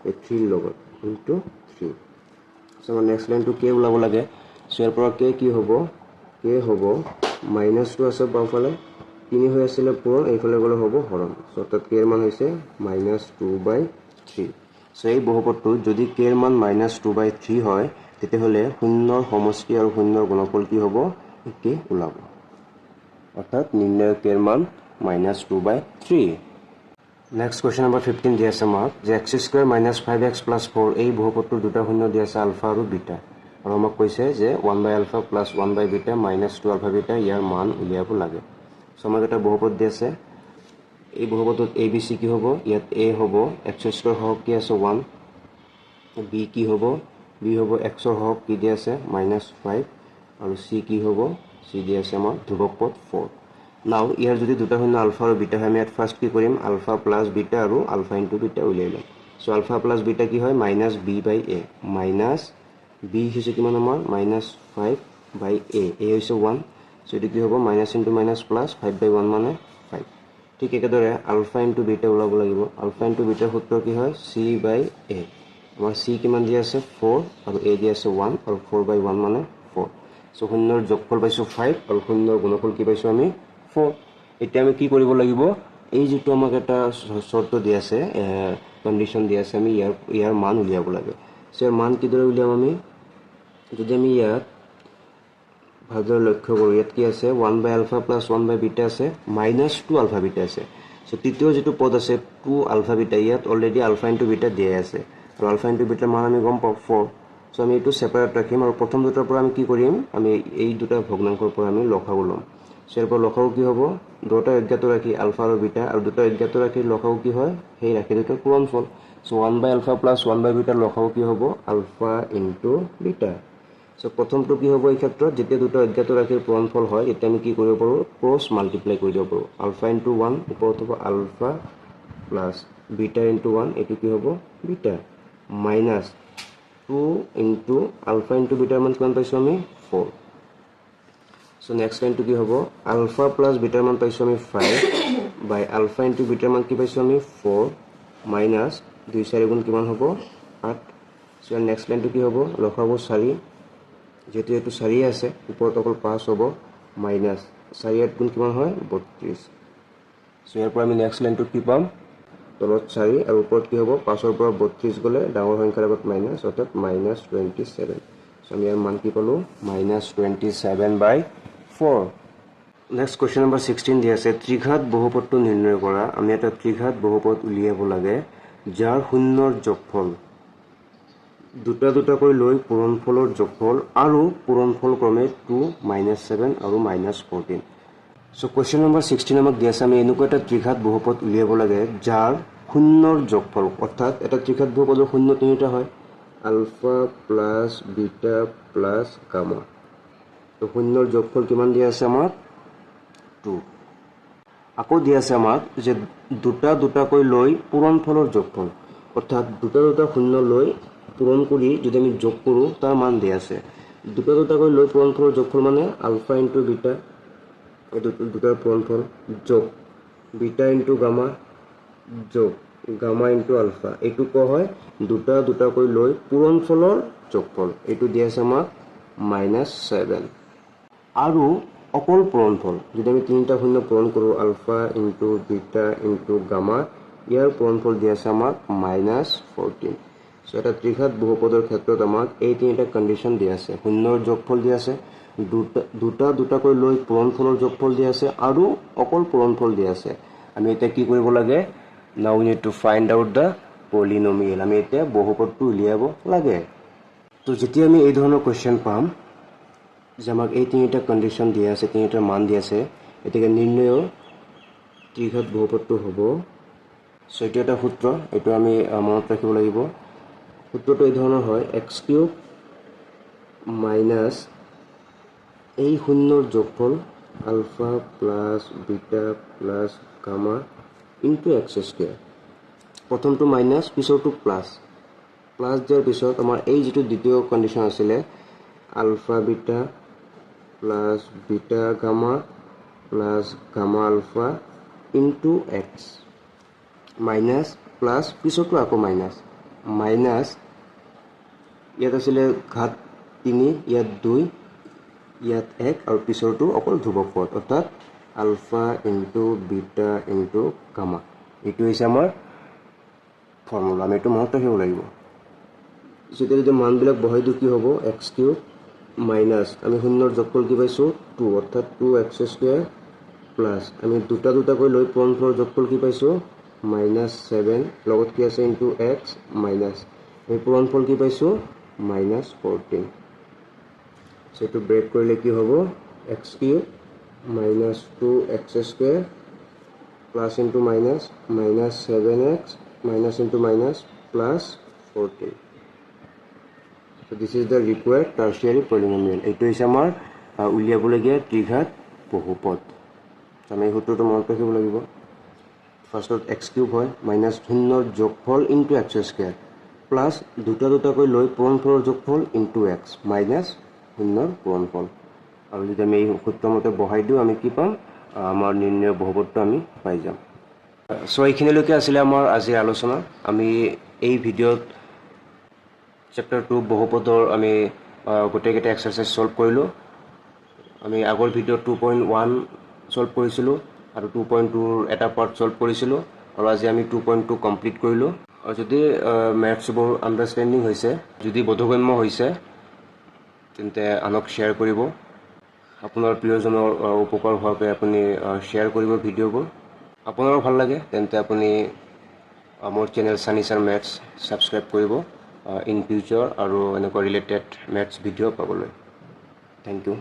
এই 3 ৰ লগত ইনটু 3 চ' আমাৰ নেক্সট লাইনটো k ওলাব লাগে চ' ইয়াৰ পৰা k কি হ'ব k হ'ব -2 আছে বাওঁফালে 3 হৈ আছিলে পূৰণ এইফালে গ'লে হ'ব হৰণ চ' তাত k ৰ মান হৈছে -2/3 চ' এই বহুপদটোত যদি k ৰ মান -2/3 হয় তেতিয়াহ'লে শূন্যৰ সমষ্টি আৰু শূন্যৰ গুণফল কি হ'ব একে ওলাব অৰ্থাৎ নিৰ্ণয় k ৰ মান -2/3 নেক্সট কুৱেশ্যন নম্বৰ 15 দি আছে আমাক যে x square minus 5x plus 4 এই বহুপদটোৰ দুটা শূন্য দি আছে আলফা আৰু বিটা আৰু আমাক কৈছে যে 1 alpha plus 1 beta -2 alpha beta ইয়াৰ মান উলিয়াব লাগে চ' আমাক এটা বহুপদ দি আছে এই বহুপদত a b c কি হ'ব ইয়াত a হ'ব x স্কুৱেৰ হওক কি আছে 1 b কি হ'ব b হ'ব x ৰ হওক কি দি আছে -5 আৰু c কি হ'ব c দি আছে আমাৰ ধ্ৰুৱক পদ 4 নাও ইয়াৰ যদি দুটা শূন্য আলফা আৰু বিটা হয় আমি ইয়াত ফাৰ্ষ্ট কি কৰিম আলফা প্লাছ বিটা আৰু আলফা ইনটু বিটা উলিয়াই ল'ম চ' আলফা প্লাছ বিটা কি হয় -b/a মাইনাছ b হৈছে কিমান আমাৰ -5/a হৈছে 1 চ' এইটো কি হ'ব মাইনাছ ইনটু মাইনাছ প্লাছ 5/1 মানে 5 ঠিক একেদৰে আলফা ইনটু বিটা ওলাব লাগিব আলফা ইনটু বিটাৰ সূত্ৰ কি হয় c/a আমাৰ c কিমান দি আছে 4 আৰু a দি আছে 1 আৰু 4/1 মানে 4 চ' শূন্যৰ যোগফল পাইছোঁ 5 আৰু শূন্যৰ গুণফল কি পাইছোঁ আমি 4 এতিয়া আমি কি কৰিব লাগিব এই যেটো আমাক এটা শৰ্ত দি আছে কন্ডিশন দি আছে আমি ইয়াৰ মান উলিয়াব লাগে সো মান কিদৰে উলিয়াম আমি যদি আমি ইয়াত ভালদৰে লক্ষ্য কৰোঁ, ইয়াত কি আছে 1/α প্লাছ 1/β আছে, মাইনাছ 2α বিটা আছে। চ' তৃতীয় যিটো পদ আছে 2α বিটা, ইয়াত অলৰেডি আলফা ইনটু বিটা দিয়াই আছে, আৰু আলফা ইনটু বিটাৰ মান আমি গম পাওঁ 4। চ' আমি এইটো ছেপাৰেট ৰাখিম, আৰু প্ৰথম দুটাৰ পৰা আমি কি কৰিম, আমি এই দুটা ভগ্নাংকৰ পৰা আমি লসাগু ল'ম। চ' ইয়াৰ পৰা লসাগু কি হ'ব, দুটা অজ্ঞাত ৰাখি আলফা আৰু বিটা, আৰু দুটা অজ্ঞাত ৰাখি লসাগু কি হয়, সেই ৰাশি দুটাৰ পূৰণফল। চ' 1/α প্লাছ 1/β লসাগু কি হ'ব, আলফা ইনটু বিটা। চ' প্ৰথমটো কি হ'ব, এই ক্ষেত্ৰত যেতিয়া দুটা অজ্ঞাত ৰাশিৰ পূৰণফল হয়, এতিয়া আমি কি কৰিব পাৰোঁ, ক্ৰছ মাল্টিপ্লাই কৰি দিব পাৰোঁ। আলফা ইনটু 1 ওপৰত হ'ব আলফা প্লাছ বিটা ইনটু 1, এইটো কি হ'ব beta, minus 2 into alpha into বিটাৰ মান কিমান পাইছোঁ আমি 4। চ' নেক্সট লাইনটো কি হ'ব, আলফা প্লাছ বিটাৰ মান পাইছোঁ আমি 5 বাই আলফা ইনটু বিটাৰ মান কি পাইছোঁ আমি 4 মাইনাছ 2 4 গুণ কিমান হ'ব 8। চ' নেক্সট লাইনটো কি হ'ব, লসাগু 4, যেহেতু এইটো 4 আছে, ওপৰত অকল 5 হ'ব, মাইনাছ 4 8 গুণ কিমান হয় 32। চ' ইয়াৰ পৰা আমি নেক্সট লাইনটো কি পাম, তলত 4 আৰু ওপৰত কি হ'ব, 5ৰ পৰা 32 গ'লে ডাঙৰ সংখ্যাৰ আগত মাইনাছ, অৰ্থাৎ -27। চ' আমি ইয়াৰ মান কি পালোঁ, -27/4। নেক্সট কুৱেশ্যন নম্বৰ 16 দিয়া আছে, ত্ৰিঘাত বহুপদটো নিৰ্ণয় কৰা। আমি এটা ত্ৰিঘাত বহুপদ উলিয়াব লাগে যাৰ শূন্যৰ যোগফল দুটা দুটাকৈ লৈ পূৰণফলৰ যোগফল আৰু পূৰণফল ক্ৰমে 2, -7 আৰু -14। চ' কুৱেশ্যন নম্বৰ 16 আমাক দিয়া আছে, আমি এনেকুৱা এটা ত্ৰিঘাত বহুপদ উলিয়াব লাগে যাৰ শূন্যৰ যোগফল, অৰ্থাৎ এটা ত্ৰিঘাত বহুপদৰ শূন্য তিনিটা হয়, alpha plus beta plus gamma. তো শূন্যৰ যোগফল কিমান দিয়া আছে আমাক 2। আকৌ দিয়া আছে আমাক যে দুটা দুটাকৈ লৈ পূৰণফলৰ যোগফল, অৰ্থাৎ দুটা দুটা শূন্য লৈ পূৰণ কৰি যদি আমি যোগ কৰোঁ তাৰ মান দিয়া আছে। দুটা দুটাকৈ লৈ পূৰণফলৰ যোগফল মানে আলফা ইনটু বিটা, এই দুটাৰ পূৰণফল, যোগ বিটা ইনটু গামা, যোগ গামা ইনটু আলফা, এইটো কোৱা হয় দুটা দুটাকৈ লৈ পূৰণফলৰ যোগফল। এইটো দিয়া আছে আমাক -7। আৰু অকল পূৰণফল, যদি আমি তিনিটা শূন্য পূৰণ কৰোঁ, alpha into beta into gamma, ইয়াৰ পূৰণফল দিয়া আছে আমাক -14। চ' এটা ত্ৰিঘাত বহুপদৰ ক্ষেত্ৰত আমাক এই তিনিটা কণ্ডিশ্যন দিয়া আছে, শূন্যৰ যোগফল দিয়া আছে, দুটা দুটাকৈ লৈ পূৰণফলৰ যোগফল দিয়া আছে, আৰু অকল পূৰণফল দিয়া আছে। আমি এতিয়া কি কৰিব লাগে, now we need to find out the polynomial. আমি এতিয়া বহুপদটো উলিয়াব লাগে। তো যেতিয়া আমি এই ধৰণৰ কুৱেশ্যন পাম যে আমাক এই তিনিটা কণ্ডিশ্যন দিয়া আছে, তিনিটা মান দিয়া আছে, গতিকে নিৰ্ণয় ত্ৰিঘাত বহুপদটো হ'ব। চ' এইটো এটা সূত্ৰ, এইটো আমি মনত ৰাখিব লাগিব। সূত্ৰটো এই ধৰণৰ হয়, x³ মাইনাছ এই শূন্যৰ যোগফল alpha plus beta plus gamma into x²। প্ৰথমটো মাইনাছ, পিছৰটো প্লাছ। প্লাছ দিয়াৰ পিছত আমাৰ এই যিটো দ্বিতীয় কণ্ডিশ্যন আছিলে, alpha beta plus beta gamma plus gamma alpha into x, minus plus, পিছৰটো আকৌ মাইনাছ, মাইনাছ ইয়াত আছিলে ঘাত 3, ইয়াত 2, ইয়াত 1, আৰু পিছৰটো অকল ধ্ৰুৱক পদ, অৰ্থাৎ alpha into beta into gamma. এইটো হৈছে আমাৰ ফৰ্মুলা, আমি এইটো মনত ৰাখিব লাগিব। যেতিয়া যদি মানবিলাক বহাই দিওঁ কি হ'ব, x³ মাইনাছ আমি শূন্যৰ যোগফল কি পাইছোঁ 2, অৰ্থাৎ 2x² প্লাছ আমি দুটা দুটাকৈ লৈ পূৰণফলৰ যোগফল কি পাইছোঁ -7, লগত কি আছে ইনটু x, মাইনাছ আমি পূৰণফল কি পাইছোঁ -14। চ' এইটো ব্ৰেক কৰিলে কি হ'ব, x³ minus 2x² plus into minus -7x minus into minus plus 14। So this is the required tertiary polynomial. এইটো হৈছে আমাৰ উলিয়াবলগীয়া ত্ৰিঘাত বহুপদ। আমি এই সূত্ৰটো মনত ৰাখিব লাগিব। ফাৰ্ষ্টত x³ হয়, মাইনাছ শূন্যৰ যোগফল ইনটু x² প্লাছ দুটা দুটাকৈ লৈ পূৰণফলৰ যোগফল ইনটু x, মাইনাছ শূন্যৰ পূৰণফল। আৰু যদি আমি এই সূত্ৰমতে বহাই দিওঁ আমি কি পাম, আমাৰ নিৰ্ণয় বহুপদটো আমি পাই যাম। চ' এইখিনিলৈকে আছিলে আমাৰ আজিৰ আলোচনা। আমি এই ভিডিঅ'ত চেপ্টাৰ 2 বহুপদৰ আমি গোটেইকেইটা এক্সাৰচাইজ ছল্ভ কৰিলোঁ। আমি আগৰ ভিডিঅ'ত 2.1 ছল্ভ কৰিছিলোঁ আৰু 2.2ৰ এটা পাৰ্ট ছল্ভ কৰিছিলোঁ, আৰু আজি আমি 2.2 কমপ্লিট কৰিলোঁ। আৰু যদি মেথছবোৰ আণ্ডাৰষ্টেণ্ডিং হৈছে, যদি বোধগম্য হৈছে, তেন্তে আনক শ্বেয়াৰ কৰিব আপোনাৰ প্ৰিয়জনৰ উপকাৰ হোৱাকৈ আপুনি শ্বেয়াৰ কৰিব ভিডিঅ'বোৰ আপোনাৰো ভাল লাগে তেন্তে আপুনি মোৰ চেনেল সানি ছাৰ মেথছ ছাবস্ক্ৰাইব কৰিব ইন ফিউচাৰ আৰু এনেকুৱা ৰিলেটেড মেথছ ভিডিঅ' পাবলৈ থেংক ইউ